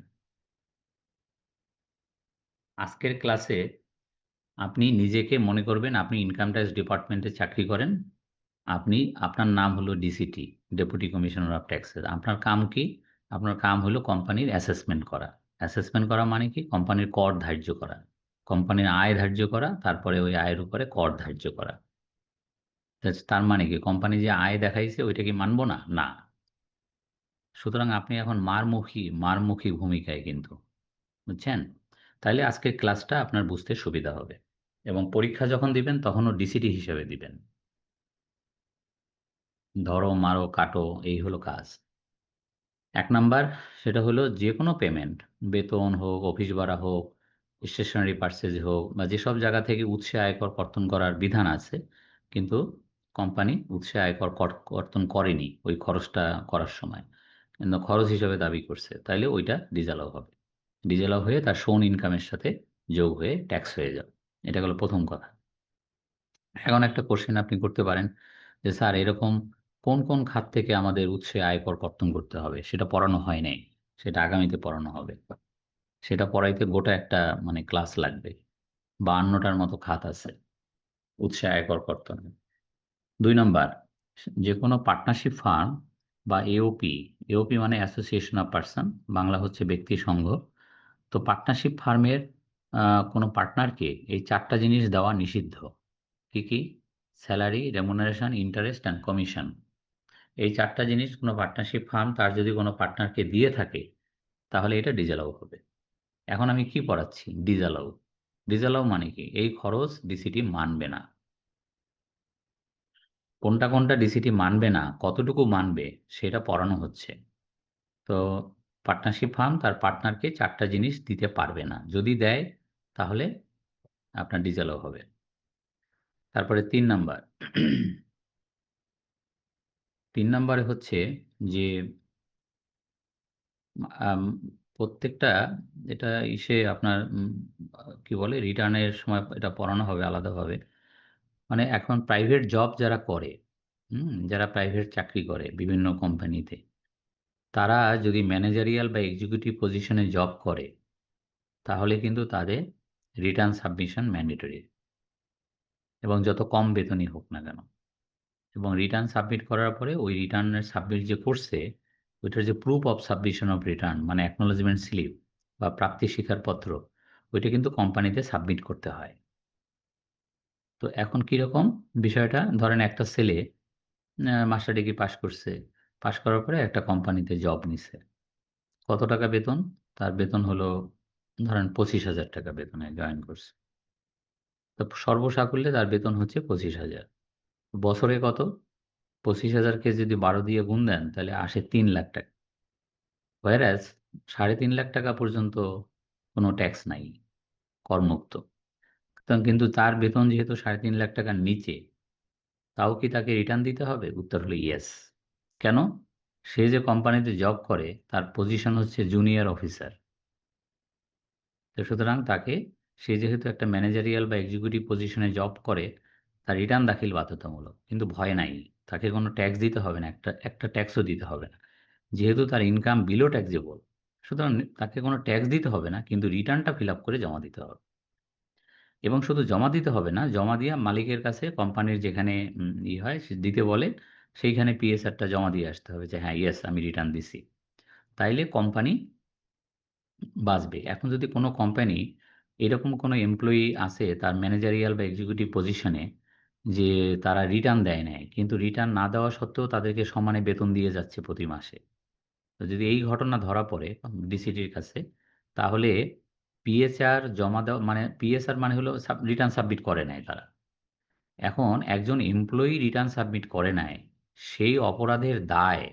আজকের ক্লাসে আপনি নিজেকে মনে করবেন আপনি ইনকাম ট্যাক্স ডিপার্টমেন্টে চাকরি করেন, আপনি, আপনার নাম হলো ডিসিটি, ডেপুটি কমিশনার অফ ট্যাক্সেস। আপনার কাম কি? আপনার কাম হলো কোম্পানির অ্যাসেসমেন্ট করা। অ্যাসেসমেন্ট করা মানে কি? কোম্পানির কর ধার্য করা, কোম্পানির আয় ধার্য করা, তারপরে ওই আয়ের উপরে কর ধার্য করা। তার মানে কি কোম্পানি যে আয় দেখাইছে ওইটা কি মানবো না? না। সুতরাং আপনি এখন মারমুখী ভূমিকায় কিন্তু, বুঝছেন? তাইলে আজকের ক্লাসটা আপনার বুঝতে সুবিধা হবে এবং পরীক্ষা যখন দিবেন তখনও ডিসিটি হিসেবে দিবেন। ধরো মারো কাটো, এই হলো কাজ। এক নাম্বার, সেটা হলো যে কোনো পেমেন্ট, বেতন হোক, অফিস ভাড়া হোক, স্টেশনারি পার্সেজ হোক, বা যেসব জায়গা থেকে উৎসে আয়কর কর্তন করার বিধান আছে কিন্তু কোম্পানি উৎসে আয়কর কর্তন করেনি ওই খরচটা করার সময়, কিন্তু খরচ হিসেবে দাবি করছে, তাইলে ওইটা ডিজালাও হবে। ডিজালাও হয়ে তার শোন ইনকামের সাথে যোগ হয়ে ট্যাক্স হয়ে যাবে। এটা হলো প্রথম কথা। এখন একটা কোশ্চেন আপনি করতে পারেন যে স্যার এরকম কোন কোন খাত থেকে আমাদের উৎসে আয়কর কর্তন করতে হবে, সেটা পড়ানো হয় নাই, সেটা আগামীতে পড়ানো হবে। সেটা পড়াইতে গোটা একটা মানে ক্লাস লাগবে, 52টার মতো খাত আছে উৎসে আয়কর কর্তন। 2 নাম্বার, যে কোনো পার্টনারশিপ ফার্ম বা এওপি, এওপি মানে অ্যাসোসিয়েশন অফ পার্সন, বাংলা হচ্ছে ব্যক্তি সংঘ। তো পার্টনারশিপ ফার্মের কোনো পার্টনারকে এই 4টা জিনিস দেওয়া নিষিদ্ধ। কি কি? Salary, remuneration, interest and commission. এই 4টা জিনিস কোনো পার্টনারশিপ ফার্ম তার যদি কোনো পার্টনারকে দিয়ে থাকে তাহলে এটা ডিজালাও হবে। এখন আমি কি পড়াচ্ছি? ডিজালাও। ডিজালাও মানে কি? এই খরচ ডিসিটি মানবে না। কোনটা কোনটা ডিসিটি মানবে না, কতটুকু মানবে সেটা পড়ানো হচ্ছে। তো পার্টনারশিপ ফার্ম তার পার্টনারকে 4টা জিনিস দিতে পারবে না, যদি দেয় তাহলে আপনার ডিজালাও হবে। তারপরে 3 নাম্বার, 3 নাম্বারে হচ্ছে যে আম, প্রত্যেকটা, এটা ইসে আপনার কি বলে রিটার্নের সময় এটা পড়ানো হবে আলাদাভাবে। মানে এখন প্রাইভেট জব যারা করে যারা প্রাইভেট চাকরি করে বিভিন্ন কোম্পানিতে, তারা যদি ম্যানেজারিয়াল বা এক্সিকিউটিভ পজিশনে জব করে তাহলে কিন্তু তাদের রিটার্ন সাবমিশন ম্যান্ডেটরি, এবং যত কম বেতনই হোক না কেন। এবং রিটার্ন সাবমিট করার পরে ওই রিটার্নের সাবমিট যে করছে ওইটার যে proof of submission of return মানে অ্যাকনোলেজমেন্ট স্লিপ বা প্রাপ্তি স্বীকারপত্র, ওইটা কিন্তু কোম্পানিতে সাবমিট করতে হয়। তো এখন কীরকম বিষয়টা, ধরেন একটা ছেলে মাস্টার ডিগ্রি পাশ করছে, পাশ করার পরে একটা কোম্পানিতে জব নিছে, কত টাকা বেতন? তার বেতন হলো ধরেন 25,000 টাকা বেতনে জয়েন করছে। তো সর্বসাকুল্যে তার বেতন হচ্ছে 25,000। বছরে কত? 25,000কে যদি 12 দিয়ে গুণ দেন তাহলে আসে 3 লাখ টাকা। হোয়ারাজ 3.5 লাখ টাকা পর্যন্ত কোনো ট্যাক্স নাই, করমুক্ত। কিন্তু তার বেতন যেহেতু 3.5 লাখ টাকার নিচে, তাও কি তাকে রিটার্ন দিতে হবে? উত্তর হলো ইয়েস। কেন? সে যে কোম্পানিতে জব করে তার পজিশন হচ্ছে জুনিয়র অফিসার। তো সুতরাং তাকে, সে যেহেতু একটা ম্যানেজারিয়াল বা এক্সিকিউটিভ পজিশনে জব করে, তার রিটার্ন দাখিল বাধ্যতামূলক, কিন্তু ভয় নাই, তাকে কোনো ট্যাক্স দিতে হবে না, একটা ট্যাক্সও দিতে হবে না, যেহেতু তার ইনকাম বিলো ট্যাক্সেবল। সুতরাং তাকে কোনো ট্যাক্স দিতে হবে না, কিন্তু রিটার্নটা ফিল আপ করে জমা দিতে হবে। এবং শুধু জমা দিতে হবে না, জমা দিয়ে মালিকের কাছে কোম্পানির যেখানে হয় সে দিতে বলে, সেইখানে পিএসআরটা জমা দিয়ে আসতে হবে যে হ্যাঁ ইয়েস আমি রিটার্ন দিছি। তাইলে কোম্পানি বাঁচবে। এখন যদি কোনো কোম্পানি এরকম কোনো এমপ্লয়ি আছে তার ম্যানেজারিয়াল বা এক্সিকিউটিভ পজিশনে, যে তারা রিটার্ন দেয় নাই, কিন্তু রিটার্ন না দেওয়া সত্ত্বেও তাদেরকে সমানে বেতন দিয়ে যাচ্ছে প্রতি মাসে, তো যদি এই ঘটনা ধরা পড়ে ডিসিটির কাছে, তাহলে পিএসআর জমা দেওয়া মানে পিএসআর মানে হলো রিটার্ন সাবমিট করে নেয় তারা। এখন একজন এমপ্লয়ি রিটার্ন সাবমিট করে নেয়, সেই অপরাধের দায়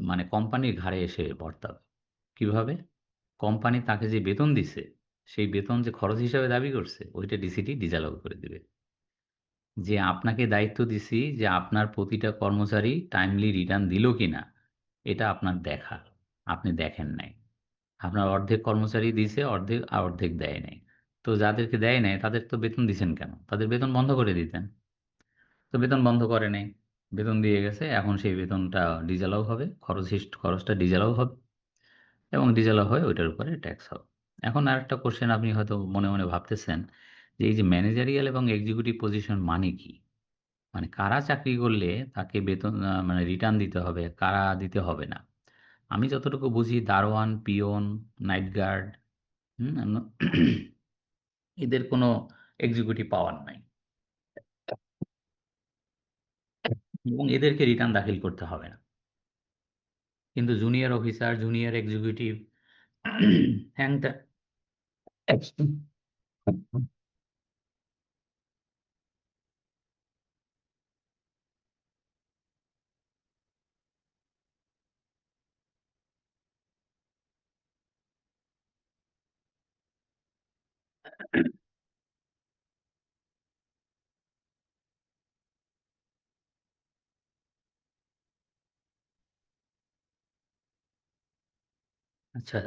মানে কোম্পানির ঘাড়ে এসে বর্তাবে। কিভাবে? কোম্পানি তাকে যে বেতন দিছে, সেই বেতন যে খরচ হিসাবে দাবি করছে ওইটা ডিসিটি ডিসঅ্যালাউ করে দিবে। যে আপনাকে দায়িত্ব দিছি যে আপনার প্রতিটা কর্মচারী টাইমলি রিটার্ন দিল কিনা এটা আপনার দেখা, আপনি দেখেন নাই। আপনার অর্ধেক কর্মচারী দিছে, অর্ধেক দেয় নাই। তো যাদেরকে দেয় নাই তাদের তো বেতন দিছেন কেন? তাদের বেতন বন্ধ করে দিতেন। তো বেতন বন্ধ করে নেই, বেতন দিয়ে গেছে, এখন সেই বেতনটা ডিসঅ্যালাউ হবে, খরচটা ডিসঅ্যালাউ হবে, এবং ডিসঅ্যালাউ হয়ে ওইটার উপরে ট্যাক্স হবে। এখন আরেকটা কোশ্চেন আপনি হয়তো মনে মনে ভাবতেছেন যে এই যে ম্যানেজারিয়াল এবং এক্সিকিউটিভ পজিশন মানে কি? মানে কারা চাকরি করলে তাকে বেতন মানে রিটার্ন দিতে হবে, কারা দিতে হবে না? আমি যতটুকু বুঝি দারোয়ান, পিয়ন, নাইট গার্ড, হুম, এদের কোনো এক্সিকিউটিভ পাওয়ার নাই, এবং এদেরকে রিটার্ন দাখিল করতে হবে না। কিন্তু junior officer, junior executive, hang আচ্ছা,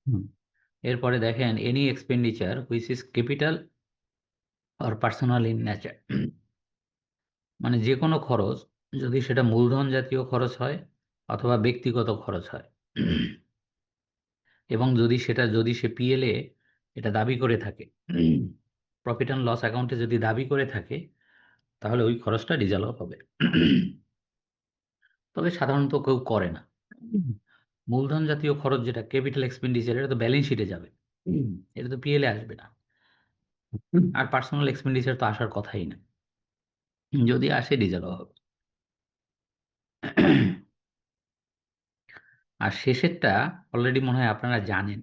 হুম, এরপরে দেখেন any expenditure which is capital or personal in nature, মানে যে কোনো খরচ যদি সেটা মূলধন জাতীয় খরচ হয় অথবা ব্যক্তিগত খরচ হয়, এবং যদি সে পিএলএ এটা দাবি করে থাকে, প্রফিট অ্যান্ড লস অ্যাকাউন্টে যদি দাবি করে থাকে, তাহলে ওই খরচটা ডিসঅ্যালাউ হবে। তবে সাধারণত কেউ করে না। মূলধন জাতীয় খরচ যেটা ক্যাপিটাল এক্সপেন্ডিচার, এটা তো ব্যালেন্স শিটে যাবে, এটা তো পিএলএ আসবে না। আর পার্সোনাল এক্সপেন্ডিচার তো আসার কথাই না, যদি আসে ডিসঅ্যালাউ হবে। আর শেষেরটা অলরেডি মনে হয় আপনারা জানেন,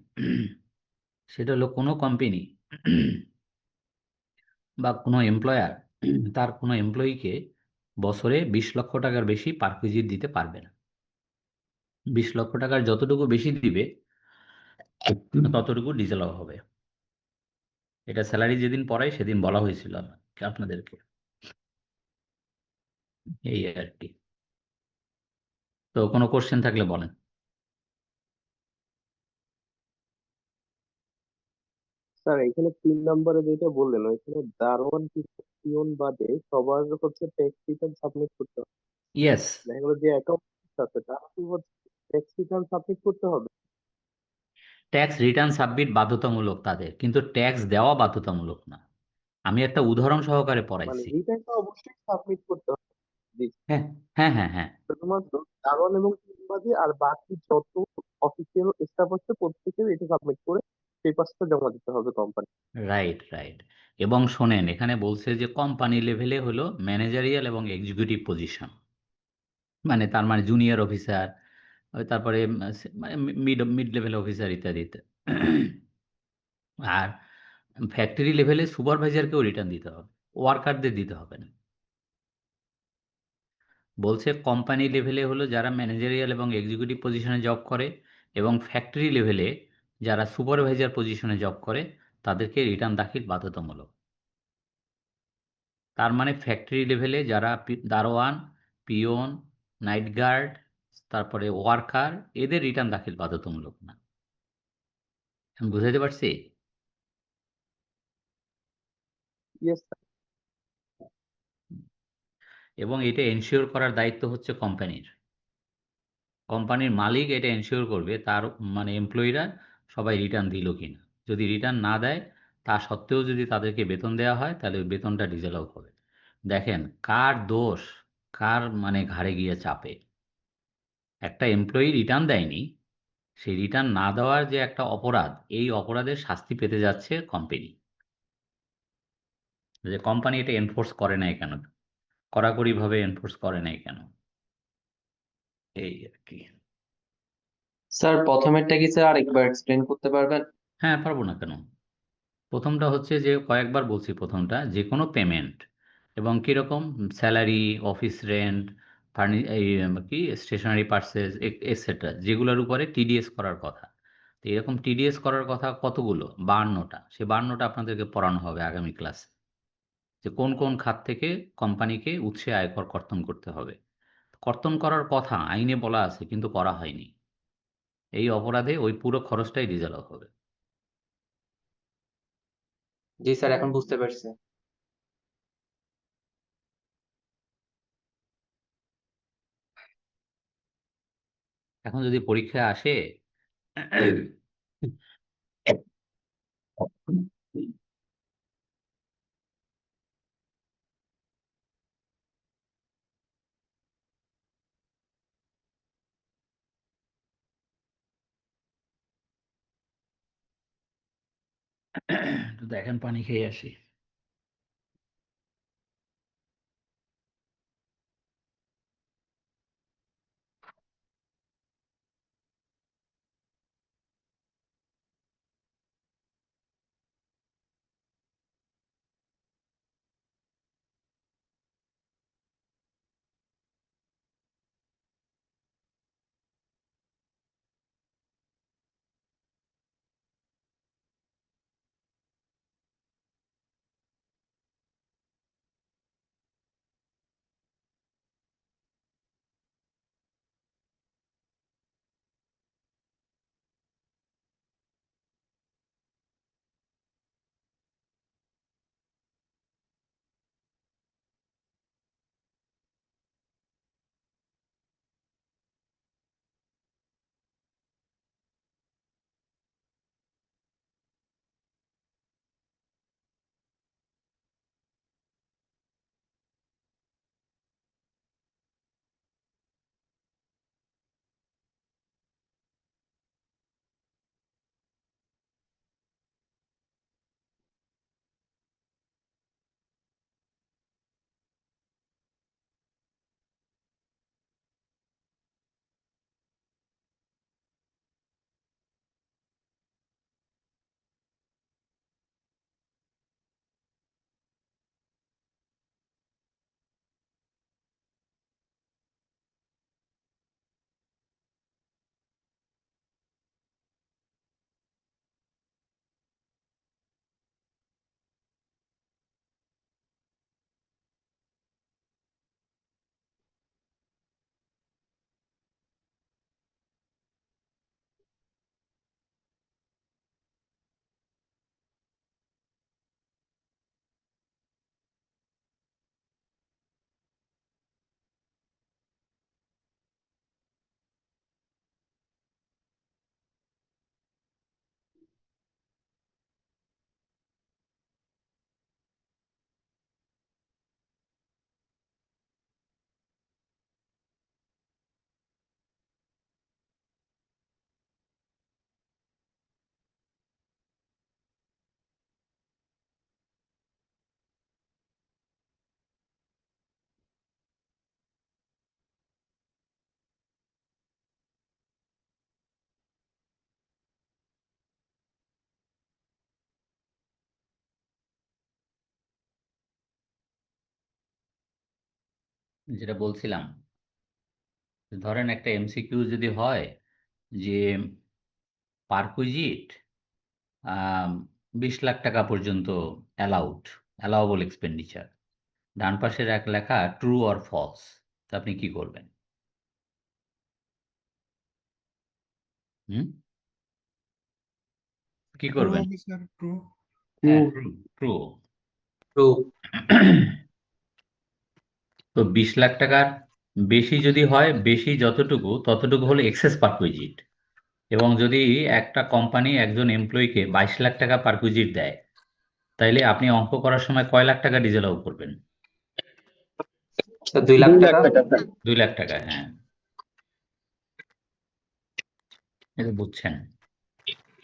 সেটা হলো কোনো কোম্পানি বা কোনো এমপ্লয়ার তার কোনো এমপ্লয়িকে বছরে 20 লক্ষ টাকার বেশি পারকুইজিট দিতে পারবে না। 20 লক্ষ টাকার যতটুকু বেশি দিবে ততটুকু ডিসঅ্যালাউ হবে। এটা স্যালারি যেদিন পড়াই সেদিন বলা হয়েছিল আপনাদেরকে, এই আর কি। তো কোনো কোশ্চেন থাকলে বলেন। স্যার এখানে 3 নম্বরে যেটা বললেন ওইখানে দারোয়ান পিয়ন বাদে সবার হচ্ছে ট্যাক্স রিটার্ন সাবমিট করতে হবে। ইয়েস, দেখা গেলো যে অ্যাকাউন্ট আছে তারা কি হচ্ছে ট্যাক্স রিটার্ন সাবমিট করতে হবে, ট্যাক্স রিটার্ন সাবমিট বাধ্যতামূলক তাদের, কিন্তু ট্যাক্স দেওয়া বাধ্যতামূলক না। আমি একটা উদাহরণ সহকারে মানে পড়াইছি। রিটার্নটা অবশ্যই সাবমিট করতে হবে। জি, হ্যাঁ, হ্যাঁ, হ্যাঁ, হ্যাঁ। শুধুমাত্র দারোয়ান এবং পিয়ন বাদে আর বাকি যত অফিসিয়াল স্টাফ আছে প্রত্যেকের এটা সাবমিট করে পেপারসটা জমা দিতে হবে কোম্পানি। Right, right. এবং শোনেন, এখানে বলছে যে কোম্পানি লেভেলে হলো ম্যানেজারিয়াল এবং এক্সিকিউটিভ পজিশন, মানে তার মানে জুনিয়র অফিসার, তারপরে মানে মিড মিড লেভেল অফিসার ইত্যাদি। আর ফ্যাক্টরি লেভেলে সুপারভাইজারকেও রিটার্ন দিতে হবে, ওয়ার্কারদের দিতে হবে না। বলছে কোম্পানি লেভেলে হলো যারা ম্যানেজারিয়াল এবং এক্সিকিউটিভ পজিশনে জব করে, এবং ফ্যাক্টরি লেভেলে যারা সুপারভাইজার পজিশনে জব করে তাদেরকে রিটার্ন দাখিল বাধ্যতামূলক। তার মানে ফ্যাক্টরি লেভেলে যারা দারোয়ান, পিয়ন, নাইট গার্ড, তারপরে ওয়ার্কার, এদের রিটার্ন দাখিল বাধ্যতামূলক না। আমি বুঝাতে পারছি? Yes sir. এবং এটা এনশিওর করার দায়িত্ব হচ্ছে কোম্পানির। কোম্পানির মালিক এটা এনশিওর করবে তার মানে এমপ্লয়িরা সবাই রিটার্ন দিল কিনা। যদি রিটার্ন না দেয়, তা সত্ত্বেও যদি তাদেরকে বেতন দেওয়া হয়, তাহলে ওই বেতনটা ডিজেলভ হবে। দেখেন কার দোষ কার মানে ঘাড়ে গিয়ে চাপে। একটা এমপ্লয়ি রিটার্ন দেয়নি, সেই রিটার্ন না দেওয়ার যে একটা অপরাধ, এই অপরাধের শাস্তি পেতে যাচ্ছে কোম্পানি। যে কোম্পানি এটা এনফোর্স করে নাই কেন, কড়াকড়িভাবে এনফোর্স করে নাই কেন, এই আর কি। স্যার প্রথমেরটা কি স্যার আরেকবার এক্সপ্লেন করতে পারবেন? হ্যাঁ, পারবো না কেন। প্রথমটা হচ্ছে যে কয়েকবার বলছি, প্রথমটা যে কোনো পেমেন্ট এবং কীরকম স্যালারি, অফিস রেন্ট, এই কি স্টেশনারি পার্সেস এটসেট্রা, যেগুলোর উপরে টিডিএস করার কথা। তো এরকম টিডিএস করার কথা কতগুলো, 52টা। সে 52টা আপনাদেরকে পড়ানো হবে আগামী ক্লাসে, যে কোন কোন খাত থেকে কোম্পানিকে উৎসে আয়কর কর্তন করতে হবে। কর্তন করার কথা আইনে বলা আছে কিন্তু করা হয়নি। এই অপরাধে ওই পুরো খরচটাই রিজার্ভ হবে। জি স্যার, এখন বুঝতে পারছি। এখন যদি পরীক্ষায় আসে একটু দেখেন, পানি খেয়ে আসি। যেটা বলছিলাম, ধরেন একটা এমসিকিউ যদি হয় যে পারকুইজিট 20 লাখ টাকা পর্যন্ত অ্যালাউবল এক্সপেন্ডিচার, ডান পাশের এক লেখা ট্রু অর ফলস, তা আপনি কি করবেন? হুম কি ট্রু করবেন? হবে স্যার, ট্রু। হ্যাঁ, ট্রু ট্রু। ট্রু। তো 20 লাখ টাকার বেশি যদি হয়, বেশি যতটুকু ততটুকু হলো এক্সেস পারকুইজিট। এবং যদি একটা কোম্পানি একজন এমপ্লয়িকে 22 লাখ টাকা পারকুইজিট দেয়, তাইলে আপনি অঙ্ক করার সময় কয় লাখ টাকা ডিজেলাও করবেন? স্যার 2 লাখ 2 লাখ টাকা। টাকা স্যার। 2 লাখ টাকা, হ্যাঁ। এটা বুঝছেন?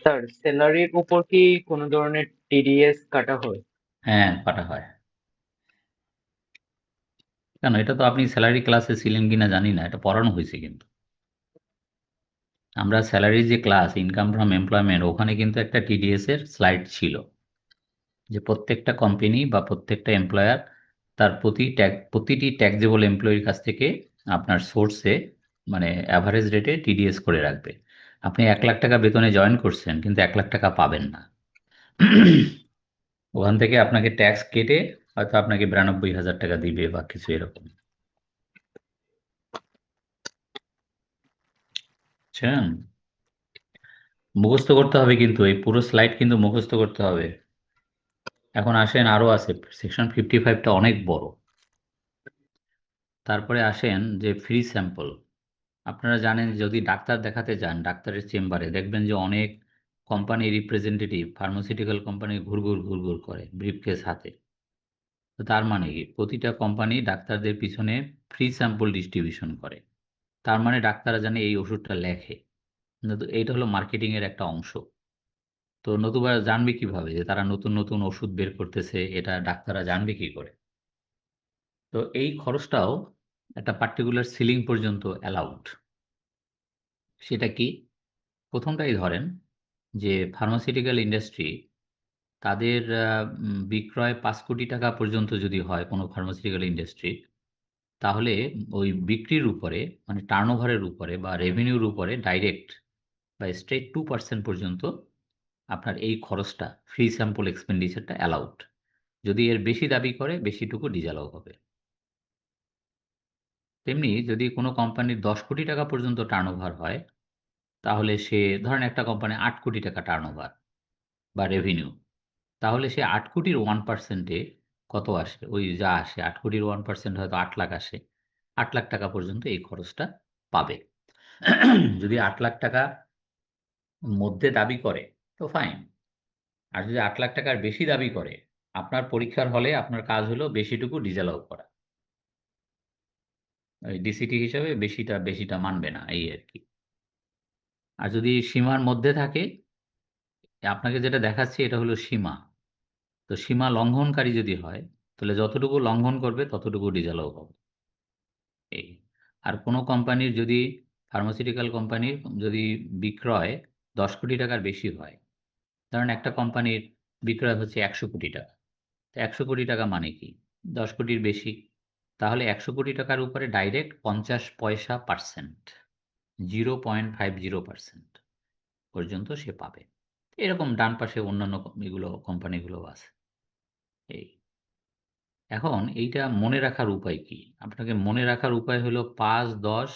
স্যার স্যালারির উপর কি কোনো ধরনের টিডিএস কাটা হয়? হ্যাঁ, কাটা হয়। কেন, এটা তো আপনি স্যালারি ক্লাসে ছিলেন কিনা জানি না, এটা পড়ানো হয়েছে কিন্তু। আমরা স্যালারি যে ক্লাস ইনকাম ফ্রম এমপ্লয়মেন্ট, ওখানে কিন্তু একটা টিডিএস এর স্লাইড ছিল, যে প্রত্যেকটা কোম্পানি বা প্রত্যেকটা এমপ্লয়ার তার প্রতিটি ট্যাক্সেবল এমপ্লয়ির কাছ থেকে আপনার সোর্সে মানে অ্যাভারেজ রেটে টিডিএস করে রাখবে। আপনি 1 লাখ টাকা বেতনে জয়েন করছেন, কিন্তু 1 লাখ টাকা পাবেন না। ওখান থেকে আপনাকে ট্যাক্স কেটে হয়তো আপনাকে 92,000 টাকা দিবে বা কিছু এরকম। বুঝছেন? মুখস্থ করতে হবে, কিন্তু এই পুরো স্লাইড কিন্তু মুখস্থ করতে হবে। এখন আসেন, আরো আছে, সেকশন 55টা অনেক বড়। তারপরে আসেন যে ফ্রি স্যাম্পল। আপনারা জানেন, যদি ডাক্তার দেখাতে যান, ডাক্তারের চেম্বারে দেখবেন যে অনেক কোম্পানি রিপ্রেজেন্টেটিভ ফার্মাসিউটিক্যাল কোম্পানি ঘুরঘুর করে ব্রিফকেস হাতে। তো তার মানে কি, প্রতিটা কোম্পানি ডাক্তারদের পিছনে ফ্রি স্যাম্পল ডিস্ট্রিবিউশন করে। তার মানে ডাক্তাররা জানে এই ওষুধটা লেখে। এইটা হলো মার্কেটিং এর একটা অংশ। তো নতুবা জানবে কিভাবে যে তারা নতুন নতুন ওষুধ বের করতেছে? এটা ডাক্তাররা জানবে কি করে? তো এই খরচটাও একটা পার্টিকুলার সিলিং পর্যন্ত অ্যালাউড। সেটা কি? প্রথমটাই ধরেন যে ফার্মাসিউটিক্যাল ইন্ডাস্ট্রি তাদের বিক্রয় 5 কোটি টাকা পর্যন্ত যদি হয় কোনো ফার্মাসিউটিক্যাল ইন্ডাস্ট্রি, তাহলে ওই বিক্রির উপরে মানে টার্নওভারের উপরে বা রেভিনিউর উপরে ডাইরেক্ট বা স্ট্রেট 2% পর্যন্ত আপনার এই খরচটা ফ্রি স্যাম্পল এক্সপেন্ডিচারটা অ্যালাউড। যদি এর বেশি দাবি করে, বেশিটুকু ডিজালাও হবে। তেমনি যদি কোনো কোম্পানির 10 কোটি টাকা পর্যন্ত টার্নওভার হয়, তাহলে সে ধরেন একটা কোম্পানি 8 কোটি টাকা টার্নওভার বা রেভিনিউ, তাহলে সে 8 কোটির 1%-এ কত আসে? ওই যা আসে 8 কোটির 1% হয়তো 8 লাখ আসে। 8 লাখ টাকা পর্যন্ত এই খরচটা পাবে। যদি 8 লাখ টাকা মধ্যে দাবি করে তো ফাইন। আর যদি 8 লাখ টাকার বেশি দাবি করে, আপনার পরীক্ষার হলে আপনার কাজ হলো বেশিটুকু ডিজালাও করা। ওই ডিসিটি হিসাবে বেশিটা মানবে না, এই আরকি। আর যদি সীমার মধ্যে থাকে, আপনাকে যেটা দেখাচ্ছি এটা হলো সীমা। তো সীমা লঙ্ঘনকারী যদি হয়, তাহলে যতটুকু লঙ্ঘন করবে ততটুকু ডিজালাও হবে। এই। আর কোনো কোম্পানির যদি ফার্মাসিউটিক্যাল কোম্পানির যদি বিক্রয় 10 কোটি টাকার বেশি হয়, ধরেন একটা কোম্পানির বিক্রয় হচ্ছে 100 কোটি টাকা। তো 100 কোটি টাকা মানে কি? 10 কোটির বেশি। তাহলে 100 কোটি টাকার উপরে ডাইরেক্ট 50 পয়সা পার্সেন্ট, 0.50% পর্যন্ত সে পাবে। এরকম ডান পাশে অন্যান্য কোম্পানিগুলো আছে। এই। এখন এইটা মনে রাখার উপায় কি? আপনাকে মনে রাখার উপায় হলো ৫, ১০,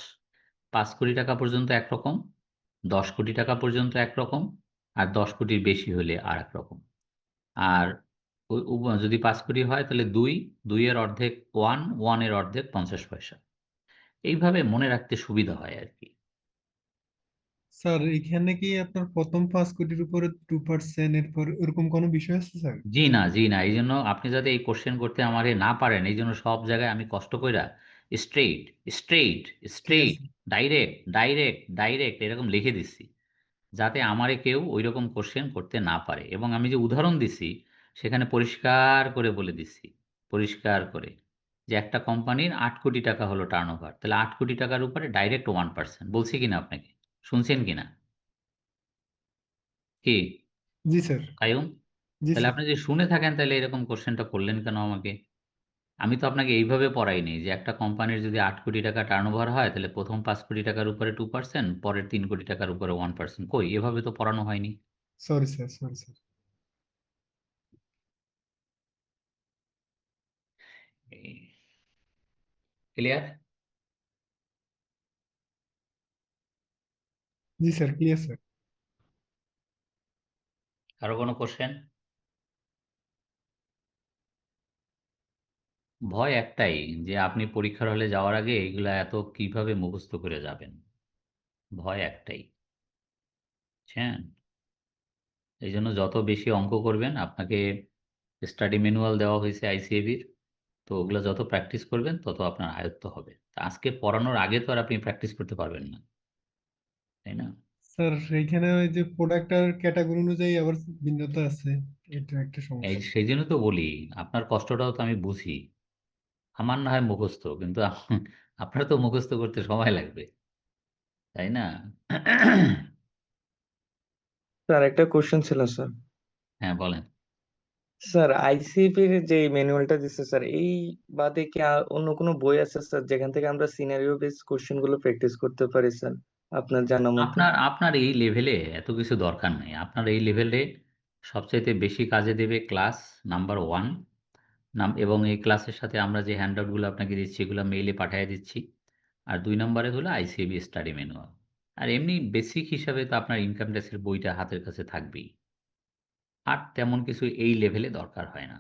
৫ কোটি টাকা পর্যন্ত একরকম, ১০ কোটি টাকা পর্যন্ত একরকম, আর ১০ কোটির বেশি হলে আরেক রকম। আর যদি ৫ কোটি হয় তাহলে ২, ২ এর অর্ধেক ১, ১ এর অর্ধেক ৫০ পয়সা। এইভাবে মনে রাখতে সুবিধা হয় আরকি। স্যার এখানে কি আপনার প্রথম 5 কোটির উপরে 2% এরপর এরকম কোনো বিষয় আছে স্যার? জি না, জি না। এইজন্য আপনি যাতে এই কোয়েশ্চেন করতে আমারে না পারেন, এইজন্য সব জায়গায় আমি কষ্ট কইরা স্ট্রেইট, স্ট্রেইট, ঠিক স্ট্রেইট, আছে। ডাইরেক্ট, ডাইরেক্ট, ডাইরেক্ট এরকম লিখে দিচ্ছি। যাতে আমারে কেউ ঐরকম কোয়েশ্চেন করতে না পারে। এবং আমি যে উদাহরণ দিছি, সেখানে পরিষ্কার করে বলে দিচ্ছি। পরিষ্কার করে। যে একটা কোম্পানির ৮ কোটি টাকা হলো টার্নওভার। তাহলে ৮ কোটি টাকার উপরে ডাইরেক্ট 1%। বলছি কিনা আপনাকে? শুনছেন কিনা? কি? জি স্যার। কাইয়ুম? জি তাহলে স্যার। আপনি যদি শুনে থাকেন তাহলে এরকম কোয়েশ্চেনটা করলেন কেন আমাকে? আমি তো আপনাকে এইভাবে পড়াইনি যে একটা কোম্পানির যদি 8 কোটি টাকা টার্নওভার হয় তাহলে প্রথম 5 কোটি টাকার উপরে 2%, পরের 3 কোটি টাকার উপরে 1%। কই, এভাবে তো পড়ানো হয়নি। Sorry sir, sorry sir. Clear? জি স্যার, ক্লিয়ার স্যার। আরো কোনো কোশ্চেন? ভয় একটাই, যে আপনি পরীক্ষার হলে যাওয়ার আগে এগুলা এত কিভাবে মুখস্থ করে যাবেন। ভয় একটাই, বুঝছেন? এই জন্য যত বেশি অঙ্ক করবেন, আপনাকে স্টাডি ম্যানুয়াল দেওয়া হয়েছে আইসিএবির, তো ওগুলো যত প্র্যাকটিস করবেন তত আপনার আয়ত্ত হবে। তা আজকে পড়ানোর আগে তো আর আপনি প্র্যাকটিস করতে পারবেন না, তাই না? স্যার এইখানে ওই যে প্রোডাক্টের ক্যাটাগরি অনুযায়ী আবার ভিন্নতা আছে, এটা একটা এই সমস্যা। সেই জন্য তো বলি, আপনার কষ্টটাও তো আমি বুঝি। আমার না হয় মুখস্থ, কিন্তু আপনার তো মুখস্থ করতে সময় লাগবে, তাই না? স্যার একটা কোশ্চেন ছিল স্যার। হ্যাঁ, বলেন। স্যার আইসিএপি এর যে ম্যানুয়ালটা দিচ্ছে স্যার, এই বাদে কি অন্য কোনো বই আছে স্যার যেখান থেকে আমরা সিনারিও বেস কোশ্চেন গুলো প্র্যাকটিস করতে পারি স্যার, আপনার জানা মতে? আপনার আপনার এই লেভেলে এত কিছু দরকার নেই। আপনার এই লেভেলে সবচাইতে বেশি কাজে দেবে ক্লাস নাম্বার 1 এবং এই ক্লাসের সাথে আমরা যে হ্যান্ডআউটগুলো আপনাকে দিচ্ছি এগুলো মেইলে পাঠিয়ে দিচ্ছি। আর 2 নম্বরে হলো আইসিএবি স্টাডি ম্যানুয়াল। আর এমনি বেসিক হিসাবে তো আপনার ইনকাম ট্যাক্সের বইটা হাতের কাছে থাকবেই। আর তেমন কিছু এই লেভেলে দরকার হয় না।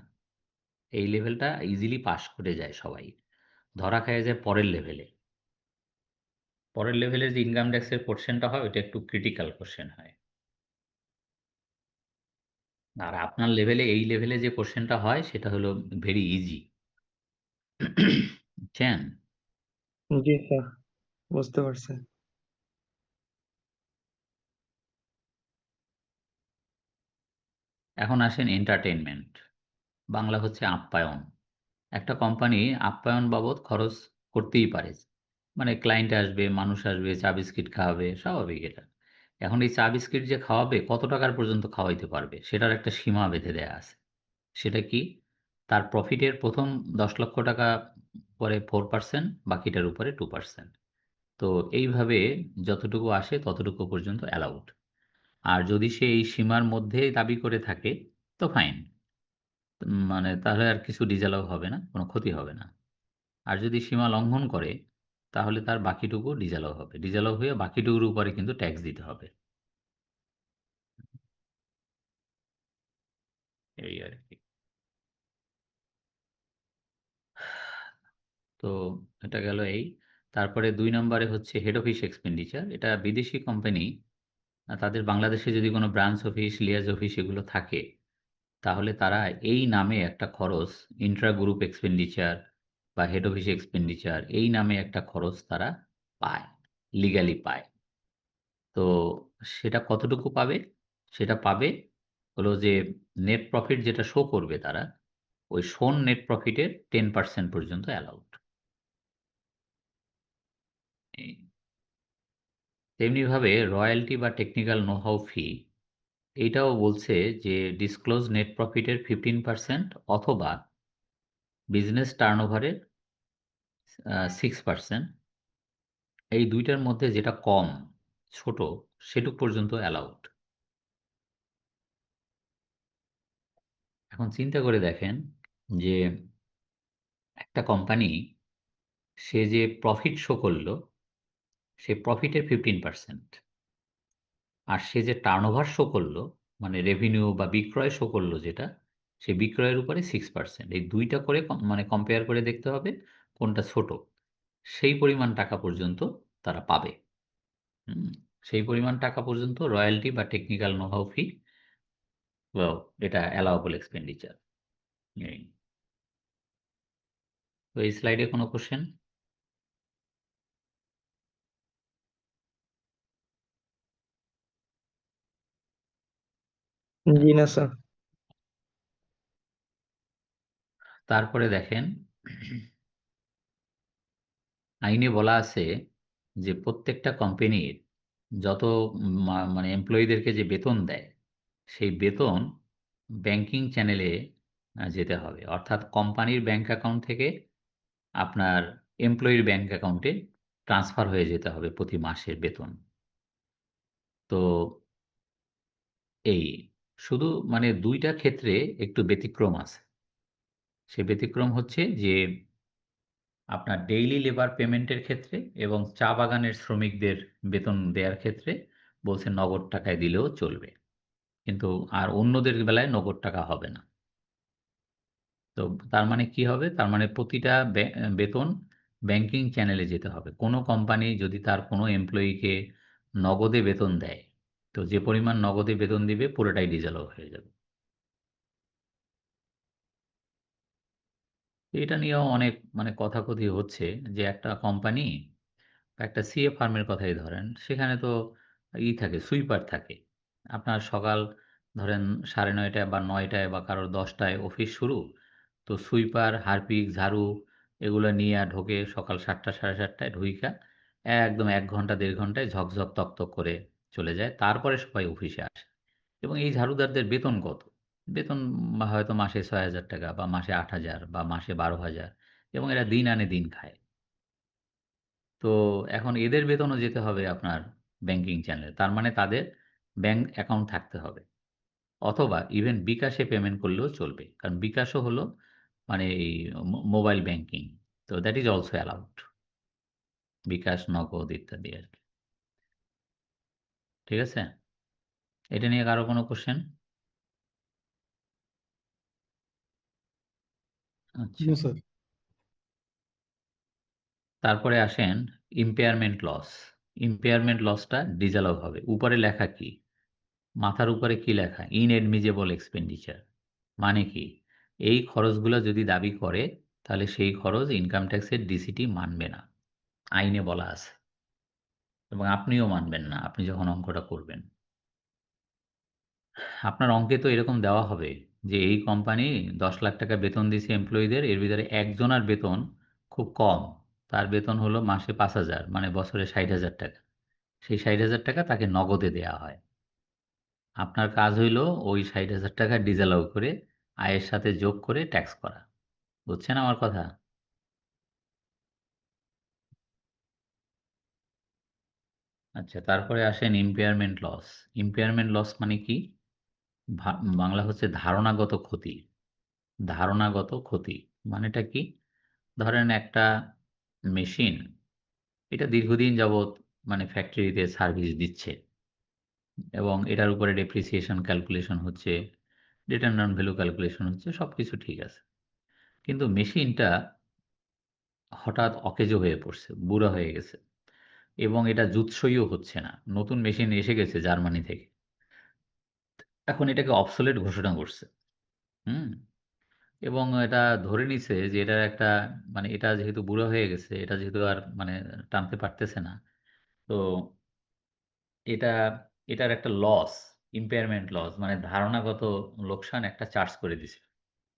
এই লেভেলটা ইজিলি পাস করে যায় সবাই, ধরা খায় যায় পরের লেভেলে। পরের লেভেলের যে ইনকাম ট্যাক্সের কোশ্চেনটা হয় ওটা একটু ক্রিটিক্যাল কোশ্চেন হয়। আর আপনার লেভেলে, এই লেভেলে যে কোশ্চেনটা হয় সেটা হলো ভেরি ইজি, বুঝছেন? জি স্যার, বুঝতে পারছি। এখন আসেন এন্টারটেইনমেন্ট, বাংলা হচ্ছে আপ্যায়ন। একটা কোম্পানি আপ্যায়ন বাবদ খরচ করতেই পারে। মানে ক্লায়েন্ট আসবে, মানুষ আসবে, চা বিস্কিট খাওয়াবে, স্বাভাবিক এটা। এখন এই চা বিস্কিট যে খাওয়াবে কত টাকার পর্যন্ত খাওয়াইতে পারবে সেটার একটা সীমা বেঁধে দেয়া আছে। সেটা কি? তার প্রফিটের প্রথম 10 লক্ষ টাকা পরে 4%, বাকিটার উপরে 2%। তো এইভাবে যতটুকু আসে ততটুকু পর্যন্ত অ্যালাউড। আর যদি সে এই সীমার মধ্যে দাবি করে থাকে তো ফাইন, মানে তাহলে আর কিছু ডিসঅ্যালাউ হবে না, কোনো ক্ষতি হবে না। আর যদি সীমা লঙ্ঘন করে তাহলে তার বাকিটুকু ডিসঅ্যালাউ হবে, ডিসঅ্যালাউ হয়ে বাকিটুকুর উপরে কিন্তু ট্যাক্স দিতে হবে। এই আর কি। তো এটা গেল এই। তারপরে 2 নম্বরে হচ্ছে হেড অফিস এক্সপেন্ডিচার। এটা বিদেশি কোম্পানি, তাদের বাংলাদেশে যদি কোনো ব্রাঞ্চ অফিস, লিয়াজ অফিস এগুলো থাকে তাহলে তারা এই নামে একটা খরচ, ইন্ট্রা গ্রুপ এক্সপেন্ডিচার বা হেড অফিস এক্সপেন্ডিচার, এই নামে একটা খরচ তারা পায়, লিগ্যালি পায়। তো সেটা কতটুকু পাবে? সেটা পাবে হলো যে নেট প্রফিট যেটা শো করবে তারা, ওই শোন নেট প্রফিটের 10% পর্যন্ত অ্যালাউড। তেমনিভাবে রয়্যালটি বা টেকনিক্যাল নো হাউ ফি, এইটাও বলছে যে ডিসক্লোজ নেট প্রফিটের 15% অথবা বিজনেস টার্নওভারের 6%। এই দুইটার মধ্যে যেটা কম, ছোট, সেটুক পর্যন্ত অ্যালাউড। এখন চিন্তা করে দেখেন যে একটা কোম্পানি সে যে প্রফিট শো করলো সে প্রফিটের 15%, আর সে যে টার্নওভার শো করলো মানে রেভিনিউ বা বিক্রয় শো করলো যেটা, সে বিক্রয়ের উপরে 6%। এই দুইটা করে মানে কম্পেয়ার করে দেখতে হবে কোনটা ছোট। সেই পরিমাণ টাকা পর্যন্ত তারা পাবে। হুম, সেই পরিমাণ টাকা পর্যন্ত রয়্যালটি বা টেকনিক্যাল নো হাউ ফি, এটা অ্যালাউবল এক্সপেন্ডিচার। তো এই স্লাইডে কোনো কোশ্চেন? জি না স্যার। তারপরে দেখেন আইনে বলা আছে যে প্রত্যেকটা কোম্পানির যত মানে এমপ্লয়ীদেরকে যে বেতন দেয় সেই বেতন ব্যাংকিং চ্যানেলে যেতে হবে, অর্থাৎ কোম্পানির ব্যাংক অ্যাকাউন্ট থেকে আপনার এমপ্লয়ির ব্যাংক অ্যাকাউন্টে ট্রান্সফার হয়ে যেতে হবে প্রতি মাসের বেতন। তো এই শুধু মানে দুইটা ক্ষেত্রে একটু ব্যতিক্রম আছে। সে ব্যতিক্রম হচ্ছে যে আপনার ডেইলি লেবার পেমেন্টের ক্ষেত্রে এবং চা বাগানের শ্রমিকদের বেতন দেওয়ার ক্ষেত্রে বলছে নগদ টাকায় দিলেও চলবে, কিন্তু আর অন্যদের বেলায় নগদ টাকা হবে না। তো তার মানে কি হবে? তার মানে প্রতিটা বেতন ব্যাংকিং চ্যানেলে যেতে হবে। কোনো কোম্পানি যদি তার কোনো এমপ্লয়িকে নগদে বেতন দেয়, তো যে পরিমাণ নগদে বেতন দিবে পুরোটাই ডিজেল হয়ে যাবে। এটা নিয়েও অনেক মানে কথাকথি হচ্ছে যে একটা কোম্পানি, একটা সিএ ফার্মের কথাই ধরেন, সেখানে তো থাকে, সুইপার থাকে। আপনার সকাল ধরেন 9:30 বা 9টায় বা কারোর 10টায় অফিস শুরু, তো সুইপার হারপিক ঝাড়ু এগুলো নিয়ে ঢোকে সকাল 7টা 7:30টায় ঢুইকা একদম 1 ঘন্টা 1.5 ঘন্টায় ঝকঝক তকতক করে চলে যায়, তারপরে সবাই অফিসে আসে। এবং এই ঝাড়ুদারদের বেতন কত? বেতন হয়তো মাসে 6,000 টাকা বা মাসে 8,000 বা মাসে 12,000, এবং এরা দিন আনে দিন খায়। তো এখন এদের বেতনও যেতে হবে আপনার ব্যাংকিং চ্যানেলে। তার মানে তাদের ব্যাংক অ্যাকাউন্ট থাকতে হবে, অথবা ইভেন বিকাশে পেমেন্ট করলেও চলবে, কারণ বিকাশও হলো মানে এই মোবাইল ব্যাংকিং। তো দ্যাট ইজ অলসো অ্যালাউড, বিকাশ, নগদ ইত্যাদি আর কি। ঠিক আছে, এটা নিয়ে কারো কোনো কোশ্চেন? আচ্ছা, নো স্যার। তারপরে আসেন ইম্পেয়ারমেন্ট লস। ইম্পেয়ারমেন্ট লসটা ডিসঅ্যালাউ হবে। উপরে লেখা কি? মাথার উপরে কি লেখা? Inadmissible expenditure. মানে কি? এই খরচগুলো যদি দাবি করে, তাহলে সেই খরচ ইনকাম ট্যাক্সের ডিসিটি মানবে না, আইনে বলা আছে, এবং আপনিও মানবেন না আপনি যখন অঙ্কটা করবেন। আপনার অঙ্কে তো এরকম দেওয়া হবে যে এই কোম্পানি 10 লাখ টাকা বেতন দিছে এমপ্লয়ীদের, এর ভিতরে একজনের বেতন খুব কম, তার বেতন হলো মাসে 5,000, মানে বছরে 60,000 টাকা। সেই 60,000 টাকা তাকে নগদে দেয়া হয়। আপনার কাজ হইল ওই 60,000 টাকা ডিসঅ্যালাউ করে আয়ের সাথে যোগ করে ট্যাক্স করা। বুঝছেন আমার কথা? আচ্ছা, তারপরে আসেন ইম্পেয়ারমেন্ট লস। ইম্পেয়ারমেন্ট লস মানে কি? বাংলা হচ্ছে ধারণাগত ক্ষতি। ধারণাগত ক্ষতি মানেটা কি? ধরেন একটা মেশিন, এটা দীর্ঘদিন যাবৎ মানে ফ্যাক্টরিতে সার্ভিস দিচ্ছে, এবং এটার উপরে ডেপ্রিসিয়েশন ক্যালকুলেশন হচ্ছে, রিটার্ন অন ভ্যালু ক্যালকুলেশন হচ্ছে, সব কিছু ঠিক আছে। কিন্তু মেশিনটা হঠাৎ অকেজো হয়ে পড়ছে, বুড়া হয়ে গেছে, এবং এটা জুতসইও হচ্ছে না। নতুন মেশিন এসে গেছে জার্মানি থেকে, এখন এটাকে অবসোলেট ঘোষণা করছে। হুম, এবং এটা ধরে নিছে যে এটা একটা মানে এটা যেহেতু বুড়ো হয়ে গেছে, এটা যেহেতু আর মানে টানতে পারতেছে না, তো এটা এটার একটা লস, ইম্পেয়ারমেন্ট লস মানে ধারণাগত লোকসান একটা চার্জ করে দিছে,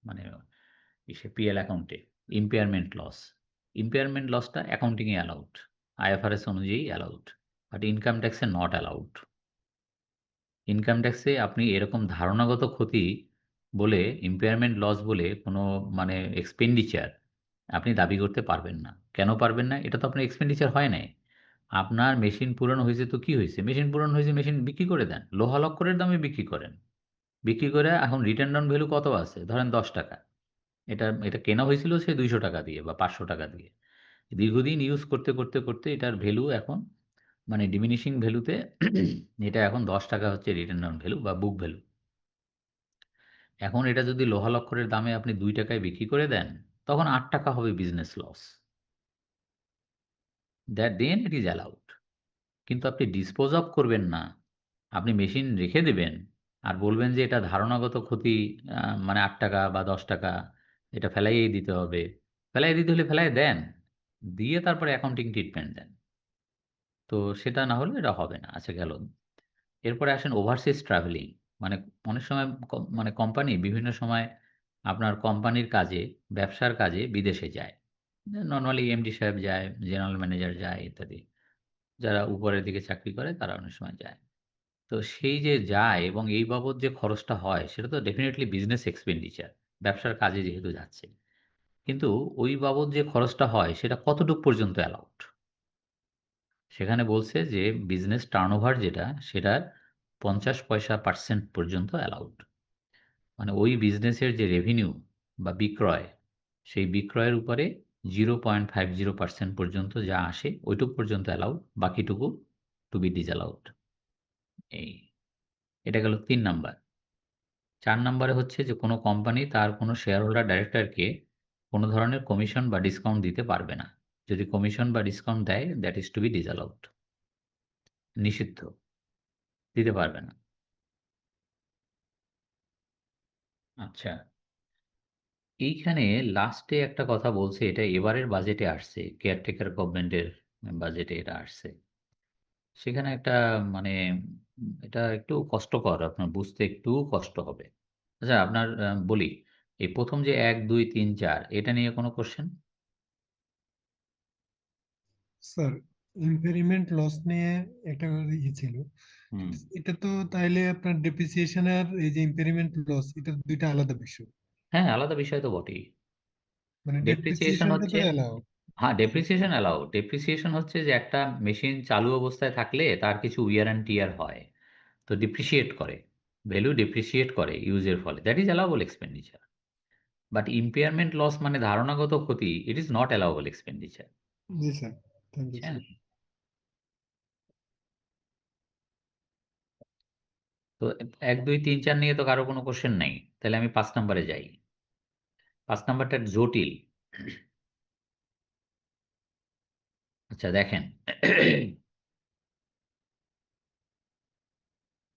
মানে ইসে পিএল অ্যাকাউন্টে ইম্পেয়ারমেন্ট লস। ইম্পেয়ারমেন্ট লসটা অ্যাকাউন্টিংয়ে অ্যালাউড, আইএফআরএস অনুযায়ী অ্যালাউড, বাট ইনকাম ট্যাক্সে নট অ্যালাউড। ইনকাম ট্যাক্সে আপনি এরকম ধারণাগত ক্ষতি বলে, ইম্পেয়ারমেন্ট লস বলে কোনো মানে এক্সপেন্ডিচার আপনি দাবি করতে পারবেন না। কেন পারবেন না? এটা তো আপনার এক্সপেন্ডিচার হয় নাই। আপনার মেশিন পুরানো হয়েছে, তো কি হয়েছে? মেশিন পুরানো হয়েছে, মেশিন বিক্রি করে দেন, লোহা লক্করের দামে বিক্রি করেন। বিক্রি করে এখন রিটার্ন অন ভ্যালু কত আছে? ধরেন 10 টাকা। এটা এটা কেনা হয়েছিল সে 200 টাকা দিয়ে বা 500 টাকা দিয়ে। দীর্ঘদিন ইউজ করতে করতে করতে এটার ভ্যালু এখন মানে ডিমিনিশিং ভ্যালুতে এটা এখন 10 টাকা হচ্ছে রিটার্ন অন ভ্যালু বা বুক ভ্যালু। এখন এটা যদি লোহা লক্করের দামে আপনি 2 টাকায় বিক্রি করে দেন, তখন 8 টাকা হবে business loss. That then it is allowed. কিন্তু আপনি ডিসপোজ অফ করবেন না, আপনি মেশিন রেখে দেবেন আর বলবেন যে এটা ধারণাগত ক্ষতি, মানে 8 টাকা বা 10 টাকা, এটা ফেলাইয়েই দিতে হবে। ফেলাই দিতে হলে ফেলাই দেন, দিয়ে তারপরে অ্যাকাউন্টিং ট্রিটমেন্ট দেন। তো সেটা না হলে এটা হবে না। আচ্ছা, গেল। এরপরে আসেন ওভারসিজ ট্রাভেলিং। মানে অনেক সময় মানে কোম্পানি বিভিন্ন সময় আপনার কোম্পানির কাজে, ব্যবসার কাজে বিদেশে যায়। নরমালি এমডি সাহেব যায়, জেনারেল ম্যানেজার যায় ইত্যাদি। যারা উপরের দিকে চাকরি করে তারা অনেক সময় যায়। তো সেই যে যায় এবং এই বাবদ যে খরচটা হয় সেটা তো ডেফিনিটলি বিজনেস এক্সপেন্ডিচার। ব্যবসার কাজে যেহেতু যাচ্ছে। কিন্তু ওই বাবদ যে খরচটা হয় সেটা কতটুকু পর্যন্ত অ্যালাউড? সেখানে বলছে যে বিজনেস টার্নওভার যেটা সেটার 50% পর্যন্ত অ্যালাউড। মানে ওই বিজনেসের যে রেভিনিউ বা বিক্রয়, সেই বিক্রয়ের উপরে 0.50% পর্যন্ত যা আসে ওইটুকু পর্যন্ত অ্যালাউড, বাকিটুকু টু বি ডিসঅ্যালাউড। এই এটা গেল 3 নাম্বার। 4 নাম্বারে হচ্ছে যে কোনো কোম্পানি তার কোনো শেয়ার হোল্ডার ডাইরেক্টরকে কোনো ধরনের কমিশন বা ডিসকাউন্ট দিতে পারবে না। যদি কমিশন বা ডিসকাউন্ট দেয় দ্যাট ইজ টু বি ডিসঅ্যালাউড, নিষিদ্ধ, দিতে পারবে না। আচ্ছা, এইখানে লাস্টে একটা কথা বলছে, এটা এবারের বাজেটে আসছে, কেয়ারটেকার গভর্নমেন্টের বাজেটে এটা আসছে। সেখানে একটা মানে এটা একটু কষ্টকর, আপনার বুঝতে একটু কষ্ট হবে। আচ্ছা আপনার বলি, এই প্রথম যে 1 2 3 4 এটা নিয়ে কোনো কোশ্চেন? স্যার ইম্পেরিমেন্ট লস নিয়ে একটা ছিল, হুম, এটা তো তাইলে আপনার ডেপ্রিসিয়েশন আর এই যে ইম্পেরিমেন্ট লস, এটা দুইটা আলাদা বিষয়। হ্যাঁ আলাদা বিষয় তো বটেই। মানে ডেপ্রিসিয়েশন ডেপ্রিসিয়েশনটা তো হচ্ছে, এলাও। হ্যাঁ ডেপ্রিসিয়েশন অ্যালাউ। ডেপ্রিসিয়েশন হচ্ছে যে একটা মেশিন চালু অবস্থায় থাকলে তার কিছু উইয়ার অ্যান্ড টিয়ার হয়, তো ডিপ্রিসিয়েট করে, ভ্যালু ডিপ্রিসিয়েট করে ইউজের ফলে, that is allowable expenditure. But impairment loss মানে ধারণাগত ক্ষতি, it is not allowable expenditure. জি স্যার, থ্যাংক ইউ বুঝছেন? স্যার। তো 1 2 3 4 নিয়ে তো কারো কোনো কোশ্চেন নাই, তাহলে আমি 5 নাম্বারে যাই। 5 নাম্বারটা জটিল। আচ্ছা দেখেন,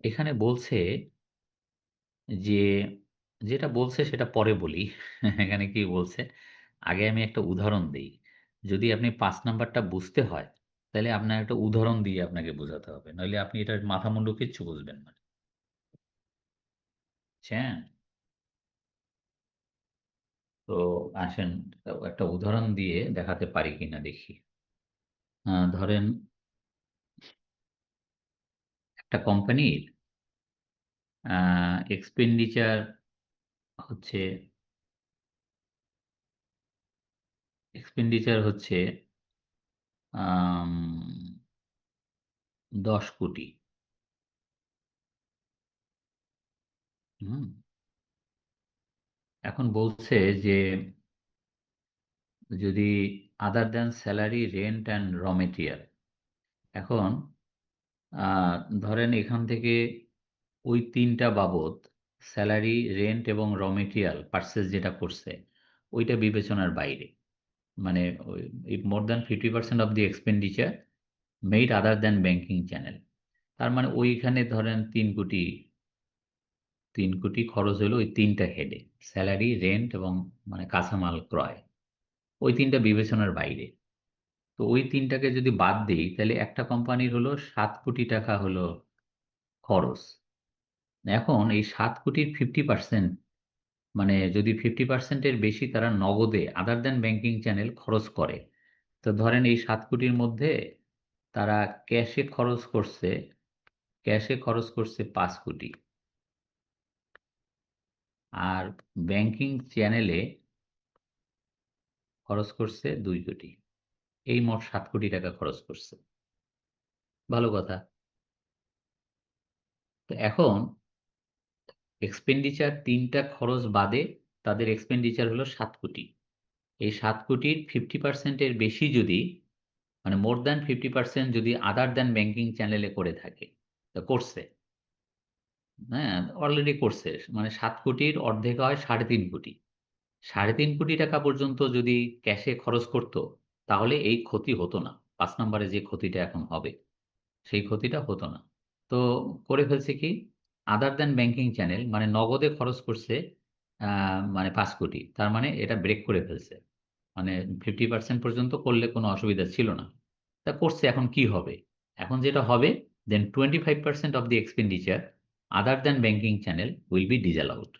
এখানে বলছে যে, যেটা বলছে সেটা পরে বলি। এখানে কি বলছে, আগে আমি একটা উদাহরণ দিই। যদি আপনি 5 নাম্বারটা বুঝতে হয়, তাহলে আপনার একটা উদাহরণ দিয়ে আপনাকে বোঝাতে হবে, নইলে আপনি এটার মাথা মুন্ডু কিচ্ছু বুঝবেন না। বুঝছেন? তো আসেন একটা উদাহরণ দিয়ে দেখাতে পারি কিনা দেখি। ধরেন একটা কোম্পানির এক্সপেন্ডিচার হচ্ছে এক্সপেন্ডিচার হচ্ছে আম 10 কোটি। হুম? এখন বলছে যে যদি other than salary, rent and র মেটেরিয়াল, এখন ধরেন এখান থেকে ওই 3টা বাবদ, স্যালারি, রেন্ট এবং র মেটেরিয়াল পারচেজ যেটা করছে, ওইটা বিবেচনার বাইরে। মানে if more than 50% of the expenditure made other than banking channel, তার মানে ওইখানে ধরেন 3 কোটি খরচ হলো ওই 3টা হেডে, স্যালারি, রেন্ট এবং মানে কাঁচামাল ক্রয়, ওই 3টা বিবেচনার বাইরে। তো ওই 3টাকে যদি বাদ দিই তাহলে একটা কোম্পানির হলো 7 কোটি টাকা হলো খরচ। এখন এই 7 কোটির 50%, মানে যদি 50% এর বেশি তারা নগদে আদার দ্যান ব্যাংকিং চ্যানেল খরচ করে, তো ধরেন এই 7 কোটির মধ্যে তারা ক্যাশে খরচ করছে 5 কোটি, আর ব্যাংকিং চ্যানেলে খরচ করছে 2 কোটি। এই মোট 7 কোটি টাকা খরচ করছে। ভালো কথা। তো এখন এক্সপেন্ডিচার 3টা খরচ বাদে তাদের এক্সপেন্ডিচার হলো 7 কোটি। এই 7 কোটির 50% এর বেশি যদি, মানে মোর দ্যান 50% যদি আদার দ্যান ব্যাংকিং চ্যানেলে করে থাকে, তো করছে, হ্যাঁ অলরেডি করছে, মানে 7 কোটির অর্ধেক হয় 3.5 কোটি। 3.5 কোটি টাকা পর্যন্ত যদি ক্যাশে খরচ করত, তাহলে এই ক্ষতি হতো না। 5 নম্বরে যে ক্ষতিটা এখন হবে সেই ক্ষতিটা হতো না। তো করে ফেলছে কি, আদার দ্যান ব্যাংকিং চ্যানেল মানে নগদে খরচ করছে মানে 5 কোটি, তার মানে এটা ব্রেক করে ফেলছে, মানে 50% পর্যন্ত করলে কোনো অসুবিধা ছিল না। তা করছে, এখন কি হবে? এখন যেটা হবে, then 25% of the expenditure other than banking channel will be disallowed.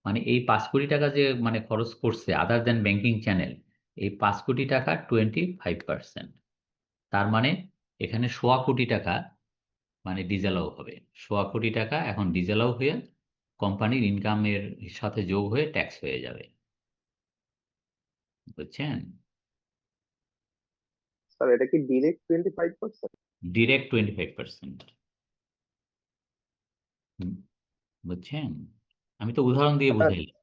মানে এই 5 কোটি টাকা যে মানে খরচ করছে আদার দ্যান ব্যাংকিং চ্যানেল, এই 5 কোটি টাকা 25%, তার মানে এখানে 1.25 কোটি টাকা মানে ডিসঅ্যালাউ হবে। 1.25 কোটি টাকা এখন ডিসঅ্যালাউ হয়ে কোম্পানির ইনকামের সাথে যোগ হয়ে ট্যাক্স হয়ে যাবে। বুঝছেন? স্যার এটা কি ডিরেক্ট 25%? ডিরেক্ট 25%। বুঝছেন? আমি তো উদাহরণ দিয়ে স্যার বুঝাইলাম।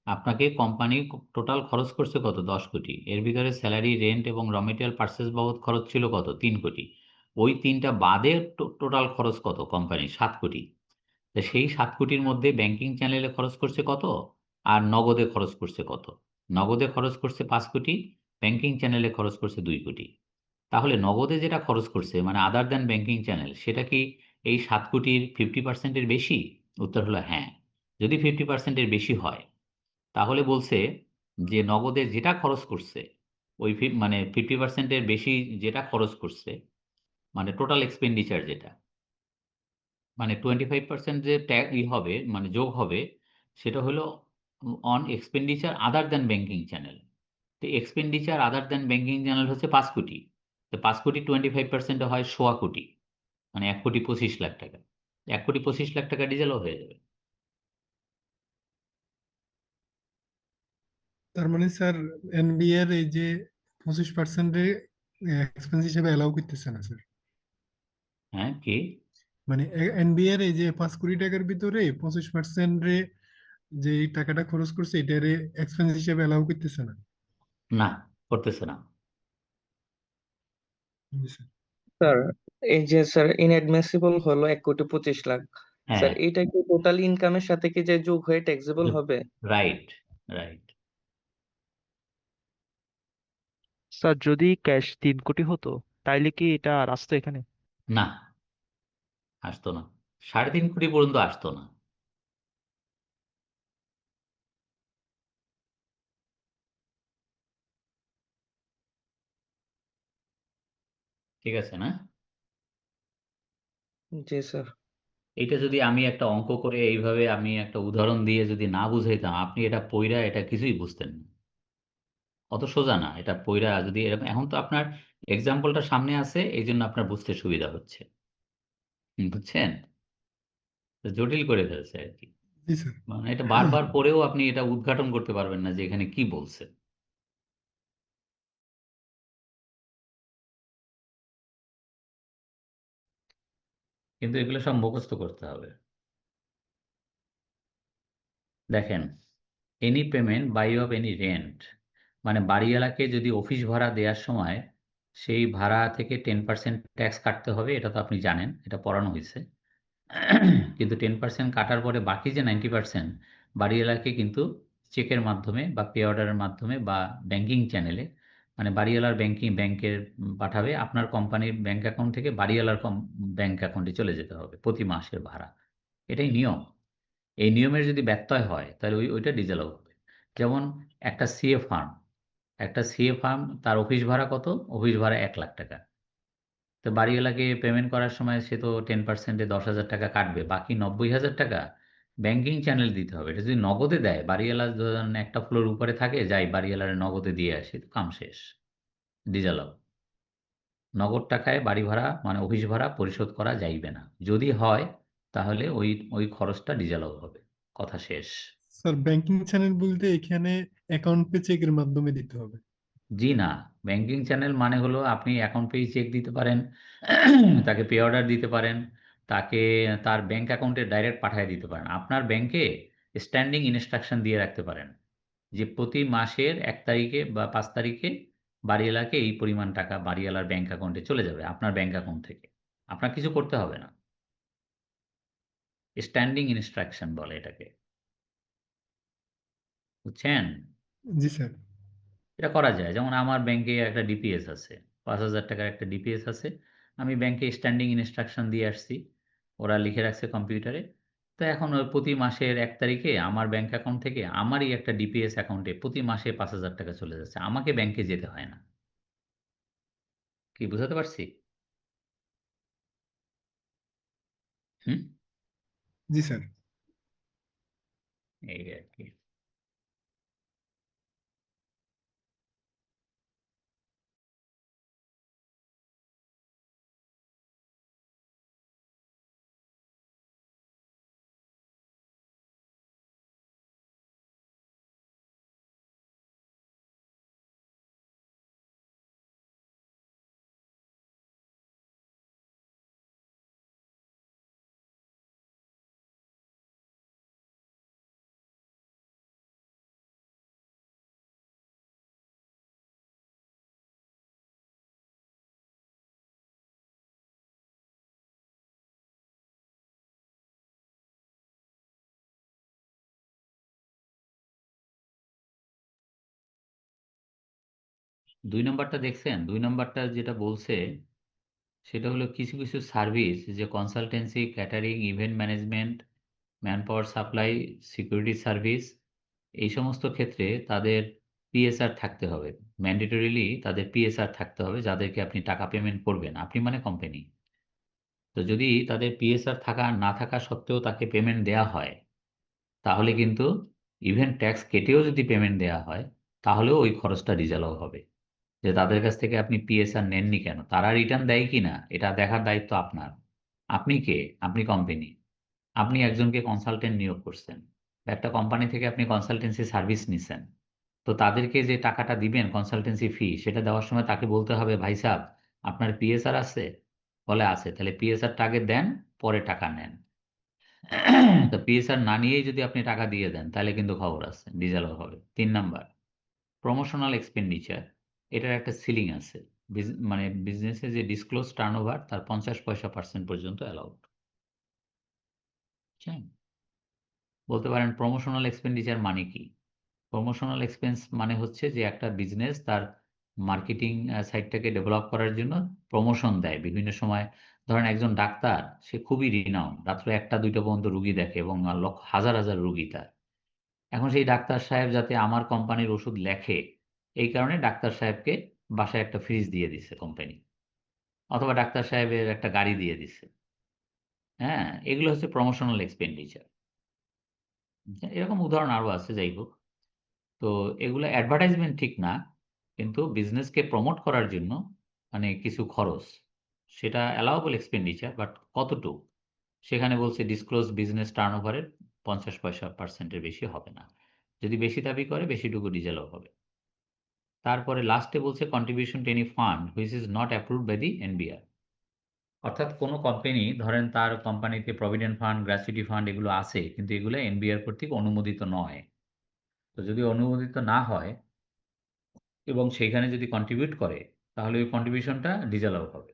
আপনাকে কোম্পানি টোটাল খরচ করছে কত? 10 কোটি। এর ভিতরে স্যালারি, রেন্ট এবং র মেটেরিয়াল পার্চেস বাবদ খরচ ছিল কত? 3 কোটি। ওই 3টা বাদে টোটাল খরচ কত কোম্পানি? 7 কোটি। তা সেই 7 কোটির মধ্যে ব্যাংকিং চ্যানেলে খরচ করছে কত, আর নগদে খরচ করছে কত? নগদে খরচ করছে 5 কোটি, ব্যাংকিং চ্যানেলে খরচ করছে 2 কোটি। তাহলে নগদে যেটা খরচ করছে মানে আদার দ্যান ব্যাংকিং চ্যানেল, সেটা কি এই 7 কোটির 50%-এর বেশি? উত্তর হলো হ্যাঁ। যদি 50%-এর বেশি হয় তাহলে বলছে যে নগদে যেটা খরচ করছে ওই মানে 50%-এর বেশি যেটা খরচ করছে, মানে টোটাল এক্সপেন্ডিচার যেটা, মানে 25% যে ট্যাগ হবে মানে যোগ হবে, সেটা হলো on expenditure other than banking channel. তো expenditure other than banking channel হচ্ছে 5 কোটি। তো 5 কোটি 25%-এ হয় 1.25 কোটি, মানে 1,25,00,000 টাকা। 1,25,00,000 টাকা ডিজেলও হয়ে যাবে। তার মানে স্যার এনবিআর এই যে 25% এক্সপেন্স হিসেবে অ্যালাউ করতেছে না স্যার। হ্যাঁ কি? মানে এনবিআর এই যে 5 কোটি টাকার ভিতরে 25% রে যে এই টাকাটা খরচ করছে এটারে এক্সপেন্স হিসেবে অ্যালাউ করতেছে না। না, করতেছে না। জি স্যার। স্যার এই যে স্যার ইনঅ্যাডমিসিবল হলো 1,25,00,000, হ্যাঁ, স্যার এটা কি টোটাল ইনকামের সাথে কি যে যোগ হয়ে ট্যাক্সেবল হবে? Right, right. স্যার যদি ক্যাশ 3 কোটি হতো তাইলে কি এটা আর আসতো এখানে? না, আসতো না। 3.5 কোটি পর্যন্ত আসতো না। ঠিক আছে না? জি স্যার। এটা যদি আমি একটা অঙ্ক করে এইভাবে আমি একটা উদাহরণ দিয়ে যদি না বুঝাইতাম, আপনি এটা পইরা এটা কিছুই বুঝতেন না। অত সোজা না এটা পইরা যদি এরকম। এখন তো আপনার এক্সাম্পলটা সামনে আছে, এই জন্য আপনার বুঝতে সুবিধা হচ্ছে। বুঝছেন? তো জটিল করে ফেলছে আর কি। জি স্যার। মানে এটা বারবার পড়েও আপনি এটা উদ্ঘাটন করতে পারবেন না যে এখানে কি বলছে। কিন্তু এগুলো সব মুখস্থ করতে হবে। দেখেন, any payment by of any rent, মানে বাড়িওয়ালাকে যদি অফিস ভাড়া দেওয়ার সময় সেই ভাড়া থেকে 10% ট্যাক্স কাটতে হবে, এটা তো আপনি জানেন, এটা পড়ানো হয়েছে। কিন্তু 10% কাটার পরে বাকি যে 90% বাড়িওয়ালাকে কিন্তু চেকের মাধ্যমে বা পে অর্ডারের মাধ্যমে বা ব্যাংকিং চ্যানেলে, মানে বাড়িওয়ালার ব্যাংকের পাঠাবে, আপনার কোম্পানির ব্যাংক অ্যাকাউন্ট থেকে বাড়িওয়ালার ব্যাংক অ্যাকাউন্টে চলে যেতে হবে প্রতি মাসের ভাড়া। এটাই নিয়ম। এই নিয়মের যদি ব্যত্যয় হয় তাহলে ওইটা ডিজেলাও হবে। যেমন একটা সিএ ফার্ম তার অফিস ভাড়া কত? অফিস ভাড়া 1,00,000 টাকা। তো বাড়িওয়ালাকে পেমেন্ট করার সময় সে তো 10%-এ 10,000 টাকা কাটবে, বাকি 90,000 টাকা ব্যাংকিং চ্যানেল দিতে হবে। এটা যদি নগদে দেয়, বাড়িওয়ালা ধরেন একটা ফ্লোর উপরে থাকে, যাই বাড়িওয়ালার নগদে দিয়ে আসি, তো কাম শেষ, ডিজেলাও। নগদ টাকায় বাড়ি ভাড়া মানে অফিস ভাড়া পরিশোধ করা যাইবে না। যদি হয় তাহলে ওই ওই খরচটা ডিজেলাও হবে। কথা শেষ। স্যার ব্যাংকিং চ্যানেল বলতে এখানে অ্যাকাউন্ট পে চেকের মাধ্যমে দিতে হবে। জি না, ব্যাংকিং চ্যানেল মানে হলো আপনি অ্যাকাউন্ট পেয়ে চেক দিতে পারেন, তাকে পে অর্ডার দিতে পারেন, তাকে তার ব্যাংক অ্যাকাউন্টে ডাইরেক্ট পাঠিয়ে দিতে পারেন। আপনার ব্যাংকে স্ট্যান্ডিং ইনস্ট্রাকশন দিয়ে রাখতে পারেন যে প্রতি মাসের 1 তারিখে বা 5 তারিখে বাড়িওয়ালাকে এই পরিমাণ টাকা বাড়িওয়ালার ব্যাংক অ্যাকাউন্টে চলে যাবে আপনার ব্যাংক অ্যাকাউন্ট থেকে। আপনার কিছু করতে হবে না। স্ট্যান্ডিং ইনস্ট্রাকশন বলে এটাকে। বুঝছেন? জি স্যার। এটা করা যায়। যেমন আমার ব্যাংকে একটা ডিপিএস আছে, 5,000 টাকার একটা ডিপিএস আছে। আমি ব্যাংকে স্ট্যান্ডিং ইনস্ট্রাকশন দিয়ে আসছি, ওরা লিখে রাখছে কম্পিউটারে। তো এখন ওই প্রতি মাসের 1 তারিখে আমার ব্যাংক অ্যাকাউন্ট থেকে আমারই একটা ডিপিএস অ্যাকাউন্টে প্রতি মাসে 5,000 টাকা চলে যাচ্ছে, আমাকে ব্যাংকে যেতে হয় না। কি বুঝাতে পারছি? হুম, জি স্যার। এই আর কি। 2 নম্বরটা দেখছেন? 2 নম্বরটা যেটা বলছে সেটা হলো কিছু কিছু সার্ভিস, যে consultancy, catering, event management, man power supply, security service, এই সমস্ত ক্ষেত্রে তাদের পিএসআর থাকতে হবে। ম্যান্ডেটরিলি তাদের পিএসআর থাকতে হবে, যাদেরকে আপনি টাকা পেমেন্ট করবেন, আপনি মানে কোম্পানি। তো যদি তাদের পিএসআর থাকা না থাকা সত্ত্বেও তাকে পেমেন্ট দেয়া হয়, তাহলে কিন্তু ইভেন ট্যাক্স কেটেও যদি পেমেন্ট দেয়া হয়, তাহলেও ওই খরচটা ডিজালভ হবে। যে তাদের কাছ থেকে আপনি পিএসআর নেননি কেন, তারা রিটার্ন দেয় কিনা এটা দেখার দায়িত্ব আপনার। আপনি কে? আপনি কোম্পানি। আপনি একজনকে কনসালটেন্ট নিয়োগ করছেন, একটা কোম্পানি থেকে আপনি কনসালটেন্সি সার্ভিস নিছেন, তো তাদেরকে যে টাকাটা দিবেন কনসালটেন্সি ফি, সেটা দেওয়ার সময় তাকে বলতে হবে, ভাই সাহেব আপনার পিএসআর আছে? বলে আছে, তাহলে পিএসআরটা আগে দেন, পরে টাকা নেন। তো পিএসআর না নিয়েই যদি আপনি টাকা দিয়ে দেন, তাহলে কিন্তু খবর আছে, ডিজেলও হবে। 3 নাম্বার, প্রমোশনাল এক্সপেন্ডিচার। এটার একটা সিলিং আছে। মানে বিজনেসে যে ডিসক্লোজ টার্নওভার, তার 50% পর্যন্ত অ্যালাউড। বলতে পারেন প্রমোশনাল এক্সপেন্ডিচার মানে কি? প্রমোশনাল এক্সপেন্স মানে হচ্ছে যে একটা বিজনেস তার মার্কেটিং সাইটটাকে ডেভেলপ করার জন্য প্রমোশন দেয় বিভিন্ন সময়। ধরেন একজন ডাক্তার, সে খুবই রিনাউন্ড, রাত্রে 1টা 2টা পর্যন্ত রুগী দেখে এবং লক্ষ হাজার হাজার রুগী তার। এখন সেই ডাক্তার সাহেব যাতে আমার কোম্পানির ওষুধ লেখে, এই কারণে ডাক্তার সাহেবকে বাসায় একটা ফ্রিজ দিয়ে দিছে কোম্পানি, অথবা ডাক্তার সাহেবের একটা গাড়ি দিয়ে দিছে। হ্যাঁ, এগুলো হচ্ছে প্রমোশনাল এক্সপেন্ডিচার। এরকম উদাহরণ আরো আছে, যাই হোক। তো এগুলো অ্যাডভার্টাইজমেন্ট ঠিক না, কিন্তু বিজনেসকে প্রমোট করার জন্য মানে কিছু খরচ, সেটা অ্যালাউবল এক্সপেন্ডিচার, বাট কতটুকু সেখানে বলছে ডিসক্লোজ বিজনেস টার্নওভারের 50% বেশি হবে না। যদি বেশি দাবি করে, বেশিটুকু ডিজেলও হবে। তারপরে লাস্টে বলছে contribution to any fund which is not approved by the NBR. অর্থাৎ কোনো কোম্পানি ধরেন তার কোম্পানিতে প্রভিডেন্ট ফান্ড, গ্র্যাচুইটি ফান্ড এগুলো আছে, কিন্তু এগুলো এনবিআর কর্তৃক অনুমোদিত নয়। তো যদি অনুমোদিত না হয় এবং সেইখানে যদি কন্ট্রিবিউট করে, তাহলে ওই কন্ট্রিবিউশনটা ডিসঅ্যালাউ হবে।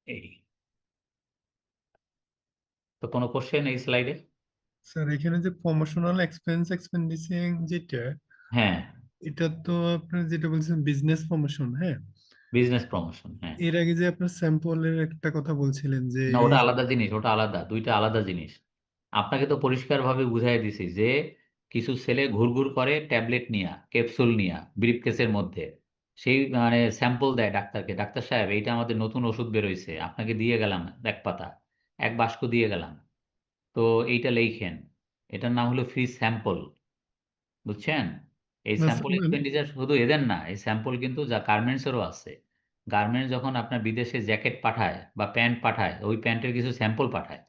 এই তো কোনো কোশ্চেন এই স্লাইডে? স্যার এখানে যে প্রমোশনাল এক্সপেন্ডিচার যেটা, হ্যাঁ, এটা তো আপনার যেটা বলছেন বিজনেস প্রমোশন, হ্যাঁ। বিজনেস প্রমোশন, হ্যাঁ। এর আগে যে আপনার স্যাম্পলের একটা কথা বলছিলেন যে না, এই ওটা আলাদা জিনিস, ওটা আলাদা, দুইটা আলাদা জিনিস। আপনাকে তো পরিষ্কারভাবে বুঝাই দিছি যে কিছু ছেলে ঘুরঘুর করে ট্যাবলেট নিয়া, ক্যাপসুল নিয়া, ব্রিফকেসের মধ্যে, সেই মানে স্যাম্পল দেয় ডাক্তারকে, ডাক্তার সাহেব এইটা আমাদের নতুন ওষুধ বেরোইছে, আপনাকে দিয়ে গেলাম 1 পাতা, 1 বাক্স দিয়ে গেলাম, তো এইটা লেখেন। এটার নাম হলো ফ্রি স্যাম্পল, বুঝছেন? এই না স্যার স্যাম্পল মানে এক্সপেন্ডিচার শুধু এদের না, এই স্যাম্পল কিন্তু যা গার্মেন্টসেরও আছে। গার্মেন্টস যখন আপনার বিদেশে জ্যাকেট পাঠায় বা প্যান্ট পাঠায়, ওই প্যান্টের কিছু স্যাম্পল পাঠায়,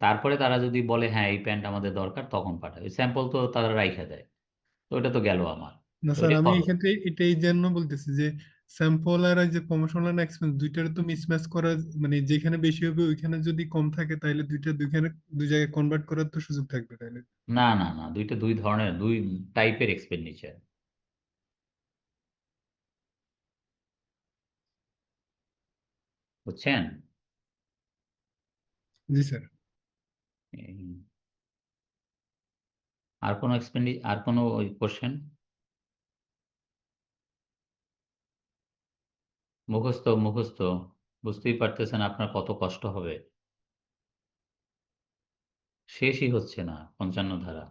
তারপরে তারা যদি বলে হ্যাঁ এই প্যান্ট আমাদের দরকার, তখন পাঠায়। ওই স্যাম্পল তো তারা রাইখা দেয়। তো ওটা তো গেল আমার। না তো স্যার, ওইটা আমি এই খরচ। ক্ষেত্রে এটাই জন্য বলতেছি যে স্যাম্পল আর এই যে প্রমোশনাল এক্সপেন্স দুইটার তো মিসম্যাচ করা, মানে যেখানে বেশি হবে ওইখানে যদি কম থাকে তাহলে দুইখানে দুই জায়গায় কনভার্ট করার তো সুযোগ থাকবে তাহলে। না না না, দুইটা দুই ধরনের, দুই টাইপের এক্সপেন্ডিচার, বুঝছেন? জি স্যার। এই, আর কোনো ওই কোশ্চেন? মুখস্থ মুখস্থ, বুঝতেই পারতেছেন আপনার কত কষ্ট হবে। শেষই হচ্ছে না 55 ধারা।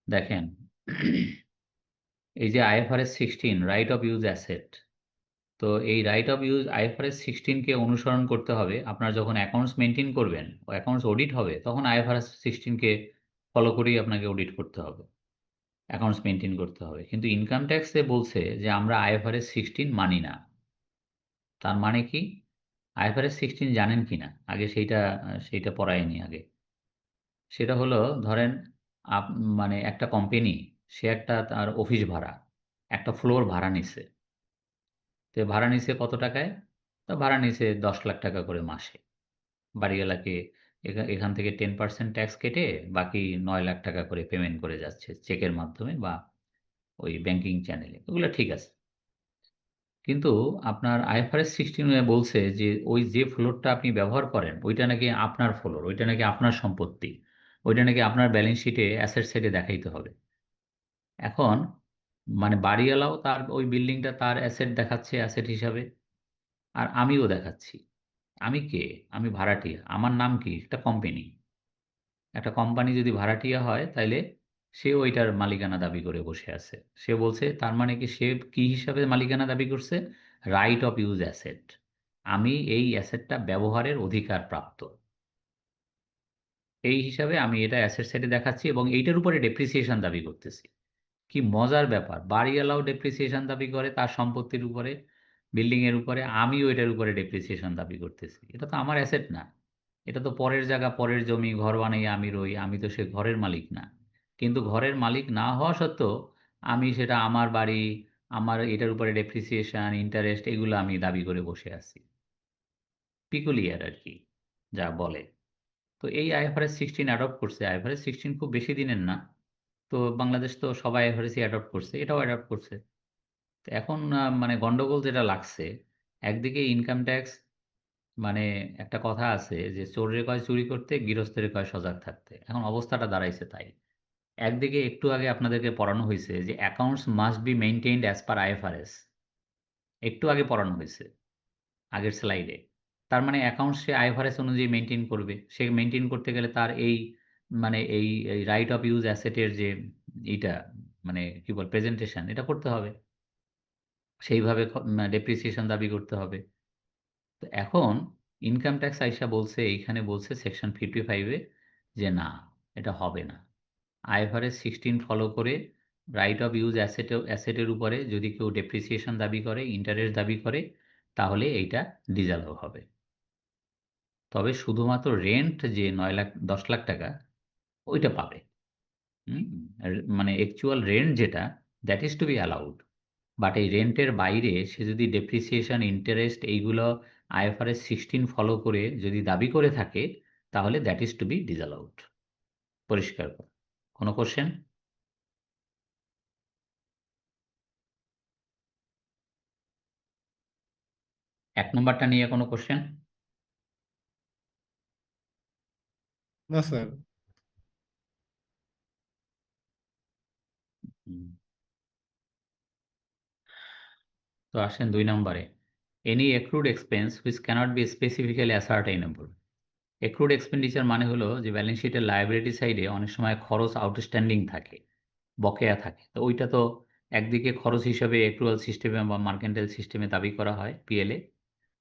দেখেন, এই যে IFRS 16 right of use asset, তো এই রাইট অফ ইউজ আইএফআরএস 16-কে অনুসরণ করতে হবে। আপনার যখন অ্যাকাউন্টস মেনটেন করবেন, অ্যাকাউন্টস অডিট হবে, তখন আইএফআরএস 16-কে ফলো করেই আপনাকে অডিট করতে হবে, অ্যাকাউন্টস মেনটেন করতে হবে। কিন্তু ইনকাম ট্যাক্সে বলছে যে আমরা আইএফআরএস 16 মানি না। তার মানে কি? আইএফআরএস 16 জানেন কিনা আগে সেইটা পড়ায়নি আগে। সেটা হলো, ধরেন মানে একটা কোম্পানি, সে একটা তার অফিস ভাড়া, একটা ফ্লোর ভাড়া নিছে। তো ভাড়া নিছে কত টাকায়? তো ভাড়া নিছে 10 লাখ টাকা করে মাসে। বাড়িওয়ালাকে এখান থেকে 10% ট্যাক্স কেটে বাকি 9 লাখ টাকা করে পেমেন্ট করে যাচ্ছে চেকের মাধ্যমে বা ওই ব্যাংকিং চ্যানেলে, ওগুলো ঠিক আছে। কিন্তু আপনার আইএফআরএস 16 বলছে যে ওই যে ফ্লোরটা আপনি ব্যবহার করেন, ওইটা নাকি আপনার ফ্লোর, ওইটা নাকি আপনার সম্পত্তি, ওইটা নাকি আপনার ব্যালেন্স শিটে অ্যাসেট সাইডে দেখাইতে হবে। এখন মানে বাড়িওয়ালাও তার ওই বিল্ডিংটা তার অ্যাসেট দেখাচ্ছে অ্যাসেট হিসাবে, আর আমিও দেখাচ্ছি। আমি কে? আমি ভাড়াটিয়া। আমার নাম কি? একটা কোম্পানি। একটা কোম্পানি যদি ভাড়াটিয়া হয় তাইলে সে ওইটার মালিকানা দাবি করে বসে আছে। সে বলছে তার মানে কি, সে কি হিসাবে মালিকানা দাবি করছে? Right of use asset. আমি এই অ্যাসেটটা ব্যবহারের অধিকার প্রাপ্ত, এই হিসাবে আমি এটা অ্যাসেট সাইডে দেখাচ্ছি এবং এইটার উপরে ডেপ্রিসিয়েশন দাবি করতেছি। কি মজার ব্যাপার, বাড়িওয়ালাও ডেপ্রিসিয়েশন দাবি করে তার সম্পত্তির উপরে, বিল্ডিং এর উপরে, আমিও এটার উপরে ডেপ্রিসিয়েশন দাবি করতেছি। এটা তো আমার অ্যাসেট না, এটা তো পরের জায়গা, পরের জমি, ঘর বানিয়ে আমি রই, আমি তো সে ঘরের মালিক না। কিন্তু ঘরের মালিক না হওয়া সত্ত্বেও আমি সেটা আমার বাড়ি, আমার এটার উপরে ডেপ্রিসিয়েশন, ইন্টারেস্ট, এগুলো আমি দাবি করে বসে আছি। পিকুলিয়ার আর কি যা বলে। তো এই আইএফআরএস 16 অ্যাডপ্ট করছে। আইএফআরএস 16 খুব বেশি দিনের না, তো বাংলাদেশ তো সবাই আইএফআরএসই অ্যাডপ্ট করছে, এটাও অ্যাডপ্ট করছে। তো এখন মানে গন্ডগোল যেটা লাগছে, একদিকে ইনকাম ট্যাক্স, মানে একটা কথা আছে যে চোরের কয় চুরি করতে, গৃহস্থের কয় সজাগ থাকতে। এখন অবস্থাটা দাঁড়াইছে তাই। একদিকে একটু আগে আপনাদেরকে পড়ানো হয়েছে যে accounts must B maintained as per IFRS, একটু আগে পড়ানো হয়েছে আগের স্লাইডে। তার মানে অ্যাকাউন্টস সে আইএফআরএস অনুযায়ী মেনটেন করবে। সে মেনটেন করতে গেলে তার এই মানে এই রাইট অফ ইউজ অ্যাসেটের যে এইটা, মানে কি বল, প্রেজেন্টেশন, এটা করতে হবে, সেইভাবে ডেপ্রিসিয়েশন দাবি করতে হবে। তো এখন ইনকাম ট্যাক্স আইসা বলছে, এইখানে বলছে সেকশন 55-এ যে না, এটা হবে না। আইএফআরএস 16 ফলো করে রাইট অফ ইউজ অ্যাসেটের উপরে যদি কেউ ডেপ্রিসিয়েশন দাবি করে, ইন্টারেস্ট দাবি করে, তাহলে এইটা ডিসঅ্যালাউ হবে। তবে শুধুমাত্র রেন্ট যে 10 লাখ টাকা ওইটা পাবে। আর মানে অ্যাকচুয়াল রেন্ট যেটা, that is to be allowed. But এই রেন্টের বাইরে সে যদি ডেপ্রিসিয়েশন, ইন্টারেস্ট এইগুলো আইএফআরএস 16 ফলো করে যদি দাবি করে থাকে, তাহলে that is to be disallowed. পরিষ্কার কথা। কোনো কোশ্চেন? এক নম্বরটা নিয়ে কোনো কোশ্চেন? না স্যার। তো আসেন 2 নম্বরে। Any accrued expense which cannot be specifically ascertainable. Accrued expenditure মানে হলো যে ব্যালেন্স শিটের লায়াবিলিটি সাইডে অনেক সময় খরচ আউটস্ট্যান্ডিং থাকে, বকেয়া থাকে। তো ওইটা তো একদিকে খরচ হিসাবে অ্যাক্রুয়াল সিস্টেমে বা মার্কেন্টাইল সিস্টেমে দাবি করা হয় পিএলএ,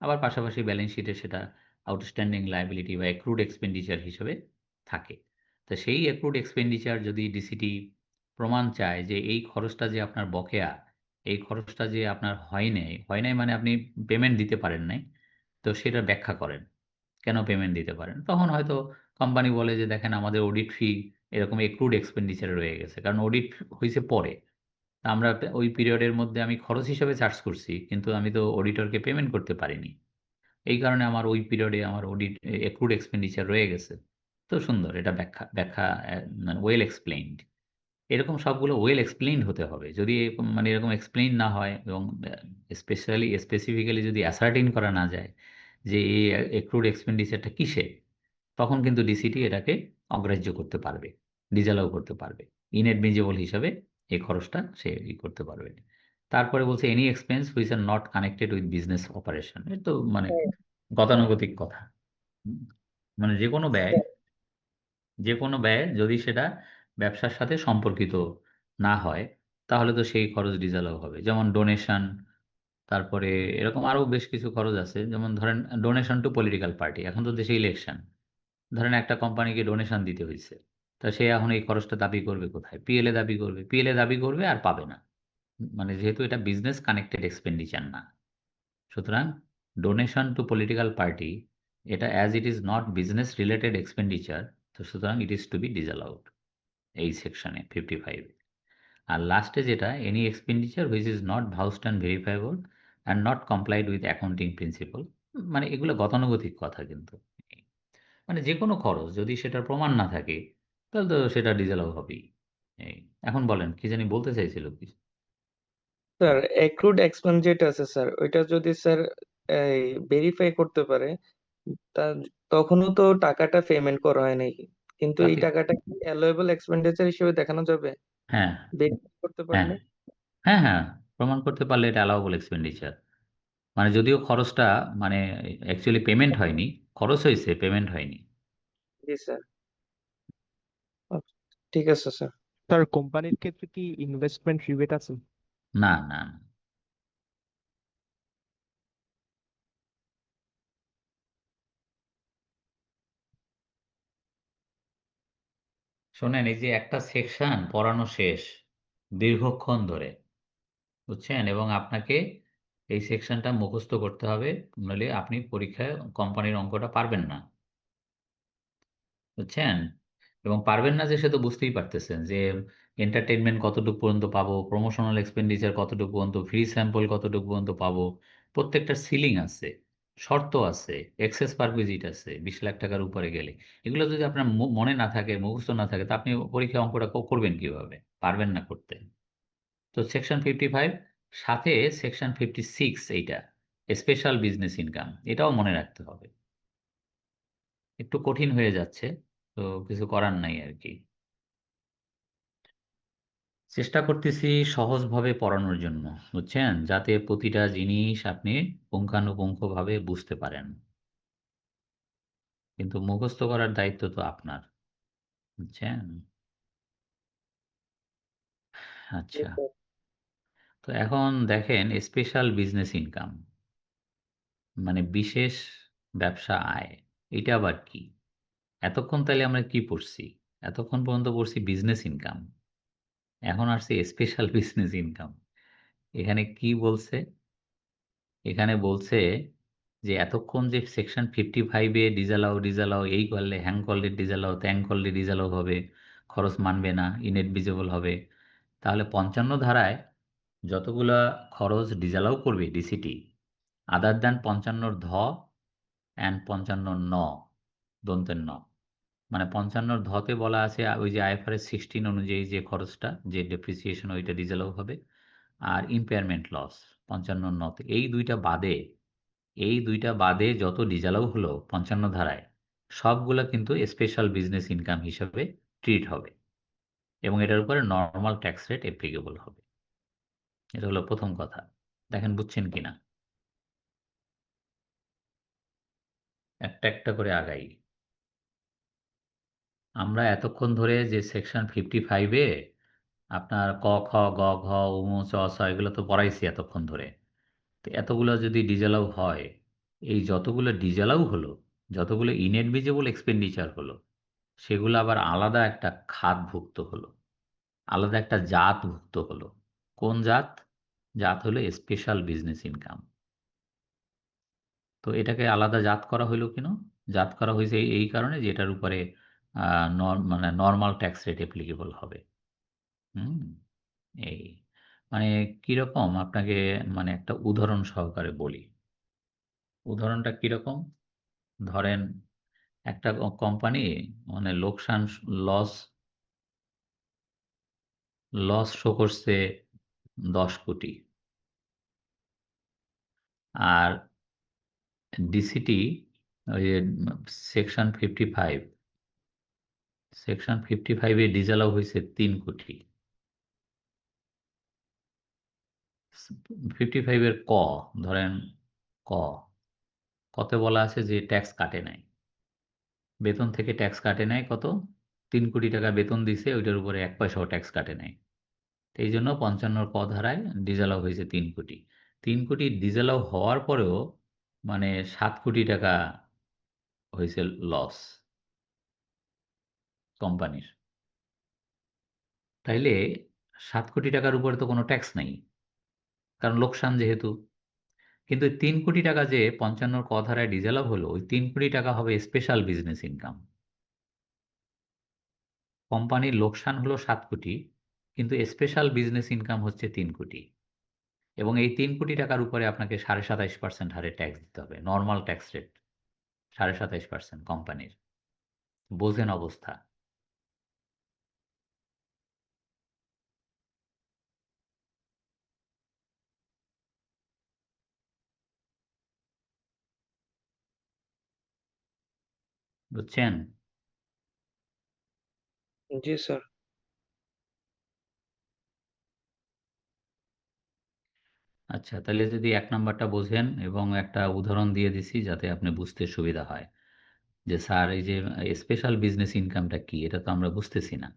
আবার পাশাপাশি ব্যালেন্স শিটে সেটা আউটস্ট্যান্ডিং লায়াবিলিটি বা অ্যাক্রুড এক্সপেন্ডিচার হিসেবে থাকে। তো সেই অ্যাক্রুড এক্সপেন্ডিচার যদি ডিসিটি প্রমাণ চায় যে এই খরচটা যে আপনার বকেয়া, এই খরচটা যে আপনার হয় নাই মানে আপনি পেমেন্ট দিতে পারেন নাই, তো সেটা ব্যাখ্যা করেন কেন পেমেন্ট দিতে পারেন। তখন হয়তো কোম্পানি বলে যে দেখেন আমাদের অডিট ফি এরকম এক্রুড এক্সপেন্ডিচারে রয়ে গেছে, কারণ অডিট হয়েছে পরে। তা আমরা ওই পিরিয়ডের মধ্যে আমি খরচ হিসেবে চার্জ করছি, কিন্তু আমি তো অডিটরকে পেমেন্ট করতে পারিনি, এই কারণে আমার ওই পিরিয়ডে আমার অডিট এক্রুড এক্সপেন্ডিচার রয়ে গেছে। তো সুন্দর, এটা ব্যাখ্যা ব্যাখ্যা মানে ওয়েল এক্সপ্লেইনড। এরকম সবগুলো ওয়েল এক্সপ্লেইনড হতে হবে। যদি মানে এরকম এক্সপ্লেইন না হয় এবং স্পেসিফিক্যালি যদি অ্যাসার্টেইন করা না যায় যে এই এক্রুড এক্সপেন্ডিচারটা কিসে, তখন কিন্তু ডিসিটি এটাকে অগ্রাহ্য করতে পারবে, ডিসঅ্যালাউ করতে পারবে, ইনএডমিজিবল হিসাবে এই খরচটা সে করতে পারবে। তারপরে বলছে any expense which are not connected with business operation. এটা তো মানে গতানুগতিক কথা। হুম, মানে যে কোনো ব্যয় যদি সেটা ব্যবসার সাথে সম্পর্কিত না হয়, তাহলে তো সেই খরচ ডিসঅ্যালাউ হবে। যেমন ডোনেশন, তারপরে এরকম আরো বেশ কিছু খরচ আছে। যেমন ধরেন ডোনেশন টু পলিটিক্যাল পার্টি, এখন তো দেশে ইলেকশন, ধরেন একটা কোম্পানিকে ডোনেশন দিতে হয়েছে, তা সে এখন এই খরচটা দাবি করবে কোথায়? পিএলএ দাবি করবে, পিএলএ দাবি করবে আর পাবে না, মানে যেহেতু এটা বিজনেস কানেক্টেড এক্সপেন্ডিচার না। সুতরাং ডোনেশন টু পলিটিক্যাল পার্টি, এটা as it is not business related expenditure, তো সুতরাং it is to be disallowed এই সেকশনে 55। আর লাস্টে যেটা, any expenditure which is not vouched and verifiable and not complied with accounting principle. মানে এগুলো গতানুগতিক কথা কিন্তু। মানে যে কোনো খরচ যদি সেটার প্রমাণ না থাকে, তাহলে তো সেটা ডিসঅ্যালাউ হবেই। এই, এখন বলেন কি জানি বলতে চাইছিল কি? স্যার অ্যাক্রুড এক্সপেন্স যেটা আছে স্যার, ওইটা যদি স্যার এই ভেরিফাই করতে পারে, তা তখনও তো টাকাটা পেমেন্ট করা হয় নাই, কিন্তু এই তাতে টাকাটা কি অ্যালাউয়েবল এক্সপেন্ডিচার হিসেবে দেখানো যাবে? হ্যাঁ বেনিফিট করতে হ্যাঁ পারলে হ্যাঁ হ্যাঁ প্রমাণ করতে পারলে এটা অ্যালাউবল এক্সপেন্ডিচার। মানে যদিও খরচটা মানে অ্যাকচুয়ালি পেমেন্ট হয়নি, খরচ হয়েছে, পেমেন্ট হয়নি। জি স্যার। আচ্ছা, ঠিক আছে স্যার। স্যার কোম্পানির ক্ষেত্রে কি ইনভেস্টমেন্ট রিবেট আছে? না না না। শোনেন, এই যে একটা সেকশন পড়ানো শেষ দীর্ঘক্ষণ ধরে, বুঝছেন, এবং আপনাকে এই সেকশনটা মুখস্থ করতে হবে, নইলে আপনি পরীক্ষায় কোম্পানির অঙ্কটা পারবেন না, বুঝছেন। এবং পারবেন না যে সে তো বুঝতেই পারতেছেন যে এন্টারটেনমেন্ট কতটুকু পর্যন্ত পাবো, প্রমোশনাল এক্সপেন্ডিচার কতটুকু পর্যন্ত, ফ্রি স্যাম্পল কতটুকু পর্যন্ত পাবো, প্রত্যেকটা সিলিং আছে, শর্ত আছে, এক্সেস পার ভিজিট আছে 20 লাখ টাকার উপরে গেলে। এগুলো যদি আপনার মনে না থাকে, মুখস্থ না থাকে, তা আপনি পরীক্ষা অঙ্কটা করবেন কিভাবে? পারবেন না করতে। তো সেকশন 55 সাথে সেকশন 56, এইটা স্পেশাল বিজনেস ইনকাম, এটাও মনে রাখতে হবে। একটু কঠিন হয়ে যাচ্ছে, তো কিছু করার নাই আর কি। চেষ্টা করতেছি সহজভাবে পড়ানোর জন্য, বুঝছেন, যাতে প্রতিটা জিনিস আপনি পুঙ্খানুপুঙ্খভাবে বুঝতে পারেন। কিন্তু মুখস্থ করার দায়িত্ব তো আপনার, বুঝছেন। জি আচ্ছা, স্যার। তো এখন দেখেন স্পেশাল বিজনেস ইনকাম মানে বিশেষ ব্যবসা আয়, এটা আবার কি? এতক্ষণ তাহলে আমরা কি পড়ছি? এতক্ষণ পর্যন্ত পড়ছি বিজনেস ইনকাম, এখন আসছে স্পেশাল বিজনেস ইনকাম। এখানে কি বলছে? এখানে বলছে যে এতক্ষণ যে সেকশন 55-এ ডিজালাও ডিজালাও, এই করলে হ্যাং করলে ডিজালাও, ত্যাং করলে ডিজালাও হবে, খরচ মানবে না, ইনএডমিজিবল হবে, তাহলে 55 ধারায় যতগুলা খরচ ডিজালাও করবে ডিসিটি, আদার দ্যান 55 ধ অ্যান্ড 55 ন, দন্তের ন, মানে 55 ধতে বলা আছে ওই যে আইএফআরএস 16 অনুযায়ী যে খরচটা, যে ডেপ্রিসিয়েশন, ওইটা ডিজেলাও হবে। আর ইম্পেয়ারমেন্ট লস 55 নতে, এই দুইটা বাদে যত ডিজেলাও হলো 55 ধারায়, সবগুলা কিন্তু স্পেশাল বিজনেস ইনকাম হিসাবে ট্রিট হবে, এবং এটার উপরে নর্মাল ট্যাক্স রেট অ্যাপ্লিকেবল হবে। এটা হলো প্রথম কথা। দেখেন বুঝছেন কিনা, একটা একটা করে আগাই। আমরা এতক্ষণ ধরে যে সেকশন 55-এ আপনার ক খ গ ঘ উম চ ছ এগুলো তো পড়াইছি এতক্ষণ ধরে। তো এতগুলো যদি ডিজেলাও হয়, এই যতগুলো ডিজেলাও হলো, যতগুলো ইনএডমিজিবল এক্সপেন্ডিচার হলো, সেগুলো আবার আলাদা একটা খাতভুক্ত হলো, আলাদা একটা জাতভুক্ত হলো। কোন জাত? জাত হলো স্পেশাল বিজনেস ইনকাম। তো এটাকে আলাদা জাত করা হইলো কেন? জাত করা হয়েছে এই কারণে যে এটার উপরে মানে নর্মাল ট্যাক্স রেট অ্যাপ্লিকেবল হবে। হুম, এই মানে কিরকম আপনাকে মানে একটা উদাহরণ সহকারে বলি। উদাহরণটা কিরকম? ধরেন একটা কোম্পানি মানে লোকসান, লস লস শো করছে 10 কোটি, আর ডিসিটি ওই সেকশন 55 এ ডিজালাও হয়েছে 3 কোটি। 55 এর ক, ধরেন ক, কতে বলা আছে যে ট্যাক্স কাটে নাই, বেতন থেকে ট্যাক্স কাটে নাই কত? 3 কোটি টাকা বেতন দিছে, ওইটার উপরে 1 পয়সাও ট্যাক্স কাটে নাই। এই জন্য 55 ক ধারায় ডিজালাও হয়েছে 3 কোটি। 3 কোটি ডিজালাও হওয়ার পরেও মানে 7 কোটি টাকা হয়েছে লস কোম্পানির। তাইলে 7 কোটি টাকার উপরে তো কোনো ট্যাক্স নাই, কারণ লোকসান যেহেতু। কিন্তু 3 কোটি টাকা যে 55 ক ধারায় ডিজালাও হলো, ওই 3 কোটি টাকা হবে স্পেশাল বিজনেস ইনকাম। কোম্পানির লোকসান হলো 7 কোটি, কিন্তু স্পেশাল বিজনেস ইনকাম হচ্ছে 3 কোটি। এবং এই 3 কোটি টাকার উপরে আপনাকে 27.5% হারে ট্যাক্স দিতে হবে, নর্মাল ট্যাক্স রেট 27.5% কোম্পানির। বোঝেন অবস্থা। বুঝছেন? জি স্যার। আচ্ছা, তাহলে যদি 1 নাম্বারটা বোঝেন এবং একটা উদাহরণ দিয়ে দিছি যাতে আপনি বুঝতে সুবিধা হয়। যে স্যার এই যে স্পেশাল বিজনেস ইনকামটা কি? এটা তো আমরা বুঝতেছি না।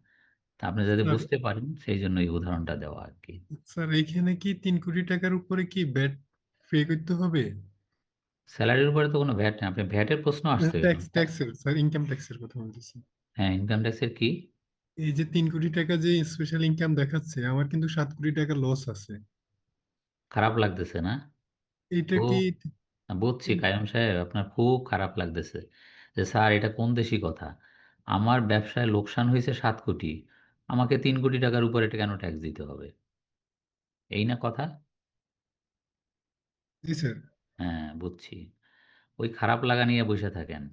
তা আপনি যাতে স্যার বুঝতে পারেন সেইজন্য এই উদাহরণটা দেওয়া আরকি। স্যার এইখানে কি 3 কোটি টাকার উপরে কি ব্যাট পে করতে হবে? স্যালারির উপরে তো কোনো ভ্যাট নেই। আপনি ভ্যাটের প্রশ্ন আসছে কেন? ট্যাক্সের স্যার, ইনকাম ট্যাক্সের কথা বলতেছি। হ্যাঁ, ইনকাম ট্যাক্সের কি? এই যে 3 কোটি টাকা যে স্পেশাল ইনকাম দেখাচ্ছে, আমার কিন্তু 7 কোটি টাকা লস আছে। খারাপ লাগতেছে না? এটা খুব কি বুঝছি কাইয়ুম সাহেব আপনার খুব খারাপ লাগতেছে। যে স্যার এটা কোন দেশি কথা? আমার ব্যবসায় লোকসান হইছে ৭ কোটি। আমাকে ৩ কোটি টাকার উপরে এটা কেন ট্যাক্স দিতে হবে? এই না কথা? জি স্যার। হ্যাঁ, বুঝছি। ওই খারাপ লাগা নিয়ে বইসা থাকেন।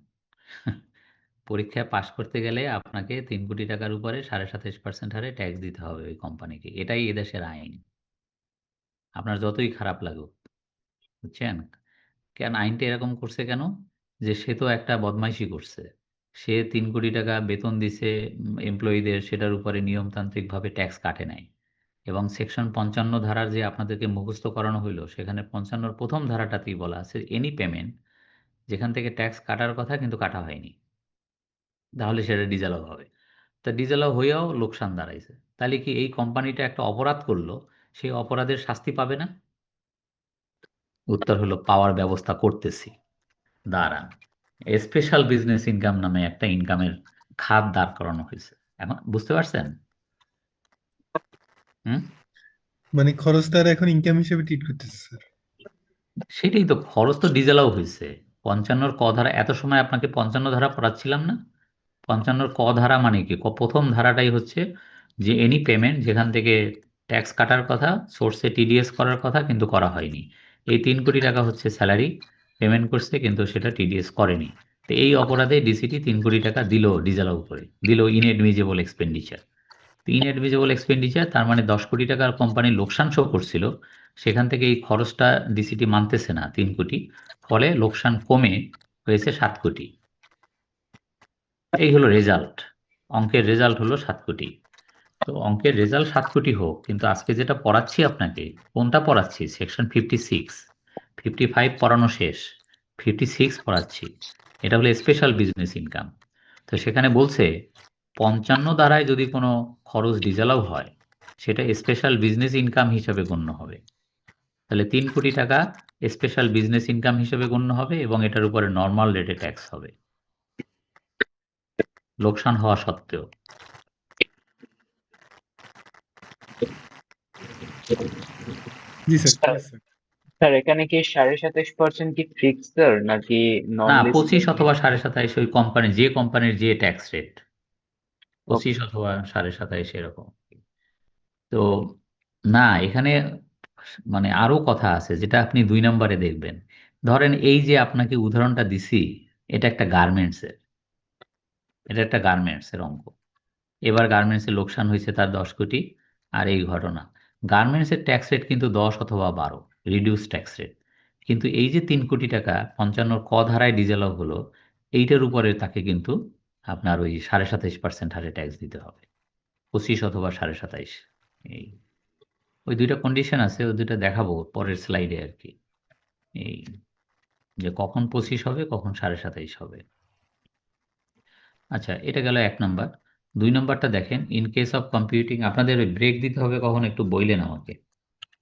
পরীক্ষায় পাস করতে গেলে আপনাকে ৩ কোটি টাকার উপরে ২৭.৫% হারে ট্যাক্স দিতে হবে ওই কোম্পানিকে। এটাই এদেশের আইন। আপনার যতই খারাপ লাগুক। বুঝছেন? কেন আইনটা এরকম করছে কেন? যে সে তো একটা বদমাইশি করছে। সে ৩ কোটি টাকা বেতন দিছে এমপ্লয়িদের সেটার উপরে নিয়মতান্ত্রিকভাবে ট্যাক্স কাটে নাই। এবং সেকশন ৫৫ ধারার যে আপনাদেরকে মুখস্থ করানো হইল সেখানে ৫৫ র ১ম ধারাটাতেই বলা আছে এনি পেমেন্ট যেখান থেকে ট্যাক্স কাটার কথা কিন্তু কাটা হয়নি। তাহলে সেটা ডিসঅ্যালাউ হবে। তা ডিসঅ্যালাউ হইয়াও লোকসান দাঁড়াইছে। তাহলে কি এই কোম্পানিটা একটা অপরাধ করল, সেই অপরাধের শাস্তি পাবে না? উত্তর হলো পাওয়ার ব্যবস্থা করতেছি। দাঁড়ান। স্পেশাল বিজনেস ইনকাম নামে একটা ইনকামের খাত দাঁড় করানো হয়েছে। এখন বুঝতে পারছেন? হুম? মানে খরচটা এখন ইনকাম হিসেবে ট্রিট করতেছে স্যার। সেটাই তো খরচ তো ডিসঅ্যালাউ হইছে। ৫৫ র ক ধারা এত সময় আপনাকে ৫৫ ধারা পড়াচ্ছিলাম না? ৫৫ র ক ধারা মানে কি? ১ম ধারাটাই হচ্ছে যে এনি পেমেন্ট যেখান থেকে ট্যাক্স কাটার কথা, সোর্সে টিডিএস করার কথা কিন্তু করা হয়নি। এই ৩ কোটি টাকা হচ্ছে সেলারি পেমেন্ট করছে কিন্তু সেটা টিডিএস করেনি। তো এই অপরাধে ডিসিটি ৩ কোটি টাকা দিল ডিসঅ্যালাউ করে। দিল ইনএডমিজেবল এক্সপেন্ডিচার। ইনএডমিজেবল এক্সপেন্ডিচার তার মানে ১০ কোটি টাকার কোম্পানি লোকসান শো করছিল। সেখান থেকে এই খরচটা ডিসিটি মানতেছে না ৩ কোটি। ফলে লোকসান কমে হয়েছে ৭ কোটি। এই হলো রেজাল্ট। অঙ্কের রেজাল্ট হলো ৭ কোটি। তো অঙ্কের রেজাল্ট ৭ কোটি হোক কিন্তু আজকে যেটা পড়াচ্ছি আপনাকে কোনটা পড়াচ্ছি? সেকশন 56, 55 পড়ানো শেষ। 56 পড়াচ্ছি। এটা হলো স্পেশাল বিজনেস ইনকাম। তো সেখানে বলছে ৫৫ ধারায় যদি কোনো খরচ ডিসঅ্যালাউ হয় সেটা স্পেশাল বিজনেস ইনকাম হিসেবে গণ্য হবে। তাহলে ৩ কোটি টাকা স্পেশাল বিজনেস ইনকাম হিসেবে গণ্য হবে এবং এটার উপরে নরমাল রেটে ট্যাক্স হবে। লোকসান হওয়া সত্ত্বেও। জি স্যার, ঠিক আছে স্যার। স্যার এখানে কি 27.৫% কি ফিক্সড স্যার নাকি নন না, ২৫ লিস্টেড? অথবা ২৭.৫ ওই কোম্পানি যে কোম্পানির যে ট্যাক্স রেট ২৫ ওকে। অথবা ২৭.৫ এরকম। তো না এখানে মানে আরো কথা আছে যেটা আপনি ২ নম্বরে দেখবেন। ধরেন এই যে আপনাকে উদাহরণটা দিছি এটা একটা গার্মেন্টসের। এটা একটা গার্মেন্টসের অঙ্ক। এবার গার্মেন্টসের লোকসান হয়েছে তার ১০ কোটি আর এই ঘটনা। গার্মেন্টসের ট্যাক্স রেট কিন্তু ১০ অথবা ১২ রিডিউস ট্যাক্স রেট। কিন্তু এই যে ৩ কোটি টাকা ৫৫ র ক ধারায় ডিসঅ্যালাউ হলো এইটার উপরে তাকে কিন্তু আপনার ওই ২৭.৫% হারে ট্যাক্স দিতে হবে। ২৫ অথবা ২৭.৫ এই ওই ২ টা কন্ডিশন আছে ওই ২ টা দেখাবো পরের স্লাইডে আরকি। এই যে কখন ২৫ হবে কখন ২৭.৫ হবে। আচ্ছা এটা গেল ১ নাম্বার। ২ নাম্বারটা দেখেন ইন কেস অফ কম্পিউটিং আপনাদের ওই ব্রেক দিতে হবে কখন একটু বইলেন আমাকে।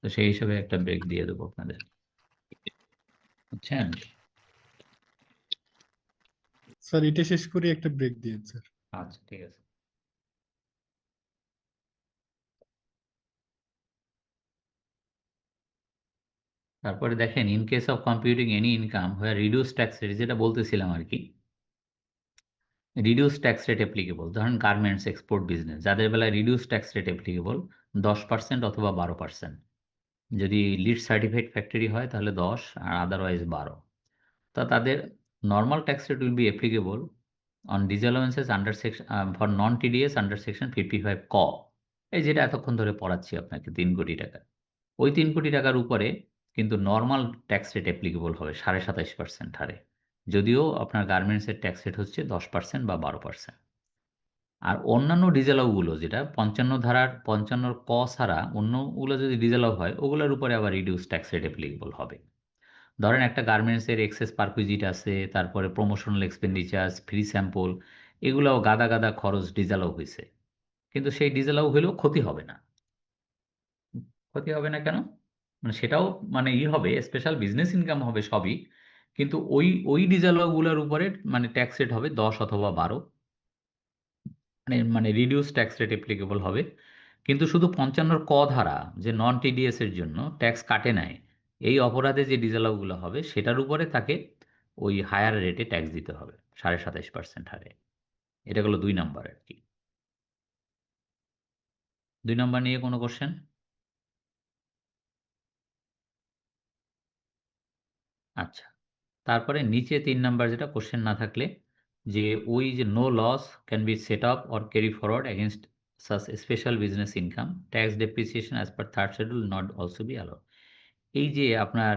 তো সেই হিসেবে একটা ব্রেক দিয়ে দেবো আপনাদের। বুঝছেন? স্যার এটা শেষ করে একটা ব্রেক দিয়েন স্যার। আচ্ছা ঠিক আছে। তারপরে দেখেন in case of computing any income where reduce tax rate যেটা বলতেছিলাম আরকি। রিডিউস ট্যাক্স রেট অ্যাপ্লিকেবল ধরেন গার্মেন্টস এক্সপোর্ট বিজনেস যাদের বেলায় রিডিউস ট্যাক্স রেট অ্যাপ্লিকেবল 10% অথবা 12%। যদি লিড সার্টিফাইড ফ্যাক্টরি হয় তাহলে ১০ আর আদারওয়াইজ ১২। তা তাদের normal tax rate will be applicable on disallowances under section for non TDS under section 55 ক। এই যেটা এতক্ষণ ধরে পড়াচ্ছি আপনাকে ৩ কোটি টাকা। ওই ৩ কোটি টাকার উপরে কিন্তু নরমাল ট্যাক্স রেট অ্যাপ্লিকেবল হবে ২৭.৫% হারে। যদিও আপনার গার্মেন্টসের ট্যাক্স রেট হচ্ছে ১০% বা ১২%। আর অন্যান্য ডিজেলাও গুলো যেটা 55 ধারার ক ছাড়া অন্যগুলো যদি ডিজেলাও হয় ওগুলোর উপরে আবার রিডিউস ট্যাক্স রেট অ্যাপ্লিকেবল হবে। ধরেন একটা গার্মেন্টসের এক্সেস পারকুইজিট আছে, তারপরে প্রমোশনাল এক্সপেন্ডিচার, ফ্রি স্যাম্পল, এগুলাও গাদা গাদা খরচ ডিজেলাও হয়েছে, কিন্তু সেই ডিজেলাও হইলেও ক্ষতি হবে না। ক্ষতি হবে না কেন? মানে সেটাও মানে হবে, স্পেশাল বিজনেস ইনকাম হবে সবই, কিন্তু ওই ওই ডিজেলাওগুলোর উপরে মানে ট্যাক্স রেট হবে 10 অথবা 12, মানে রিডিউস ট্যাক্স রেট অ্যাপ্লিকেবল হবে। কিন্তু শুধু 55 ক ধারা যে নন টিডিএস এর জন্য ট্যাক্স কাটে নেয়, এই অপরাধে যে ডিজেলাওগুলো হবে সেটার উপরে তাকে ওই হায়ার রেটে ট্যাক্স দিতে হবে 27.5% হারে। এটা হলো 2 নাম্বার আর কি। 2 নাম্বার নিয়ে কোনো কোশ্চেন? আচ্ছা, তারপরে নিচে 3 নাম্বার যেটা কোশ্চেন না থাকলে যে ওই যে no loss can be set up or carry forward against such special business income, tax depreciation as per third schedule not also be allowed. এই যে আপনার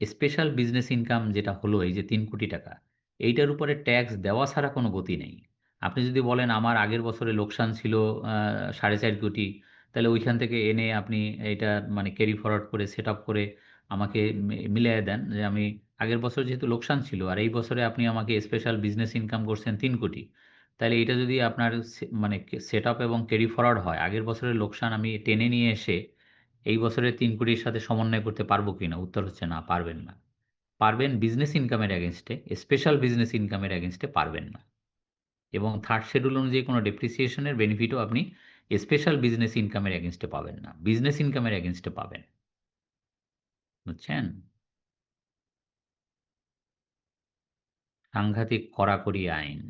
স্পেশাল বিজনেস ইনকাম যেটা হলো এই যে 3 কোটি টাকা, এইটার উপরে ট্যাক্স দেওয়া ছাড়া কোনো গতি নেই। আপনি যদি বলেন আমার আগের বছরে লোকসান ছিল 4.5 কোটি, তাহলে ওইখান থেকে এনে আপনি এটা মানে ক্যারি ফরওয়ার্ড করে সেট আপ করে আমাকে মিলিয়ে দেন যে আমি আগের বছর যেহেতু লোকসান ছিল আর এই বছরে আপনি আমাকে স্পেশাল বিজনেস ইনকাম করছেন 3 কোটি, তাহলে এটা যদি আপনার মানে সেট আপ এবং ক্যারি ফরওয়ার্ড হয়, আগের বছরের লোকসান আমি টেনে নিয়ে এসে এই বছরের 3 কোটির সাথে সমন্বয় করতে পারবো কিনা? উত্তর হচ্ছে না, পারবেন না। পারবেন বিজনেস ইনকামের এগেনস্টে, স্পেশাল বিজনেস ইনকামের এগেনস্টে পারবেন না। এবং থার্ড শিডিউল অনুযায়ী কোনো ডেপ্রিসিয়েশনের বেনিফিটও আপনি স্পেশাল বিজনেস ইনকামের এগেনস্টে পাবেন না, বিজনেস ইনকামের এগেনস্টে পাবেন। বুঝছেন? সাংঘাতিক কড়াকড়ি আইন।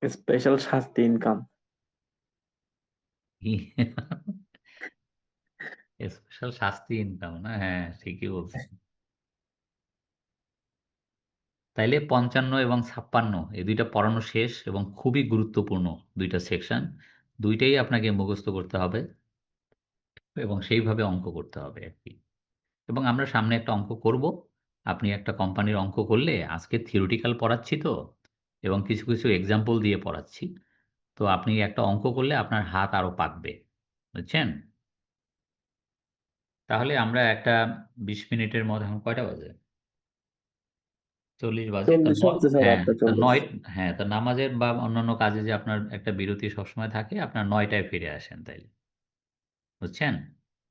স্পেশাল শাস্তি ইনকাম। স্পেশাল শাস্তি ইনকাম না? হ্যাঁ, ঠিকই বলছেন। তাইলে 55 এবং 56 এই দুইটা পড়ানো শেষ এবং খুবই গুরুত্বপূর্ণ দুইটা সেকশন। দুইটাই আপনাকে মুখস্থ করতে হবে এবং সেইভাবে অঙ্ক করতে হবে আর কি। এবং আমরা সামনে একটা অঙ্ক করব। আপনি একটা কোম্পানির অঙ্ক করলে, আজকে থিওরিটিক্যাল পড়াচ্ছি তো এবং কিছু কিছু এক্সাম্পল দিয়ে পড়াচ্ছি, তো আপনি একটা অঙ্ক করলে আপনার হাত আরো পাকবে। বুঝছেন? তাহলে আমরা একটা 20 মিনিটের মধ্যে, এখন কয়টা বাজে? 40 বাজে। তা 40 হচ্ছে স্যার, হ্যাঁ, 8:40। হ্যাঁ, তা নামাজের বা অন্যান্য কাজে যে আপনার একটা বিরতি সবসময় থাকে, আপনার 9টায় ফিরে আসেন তাইলে। বুঝছেন?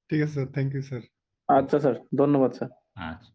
ঠিক আছে স্যার, থ্যাংক ইউ স্যার। আচ্ছা স্যার, ধন্যবাদ স্যার। আচ্ছা।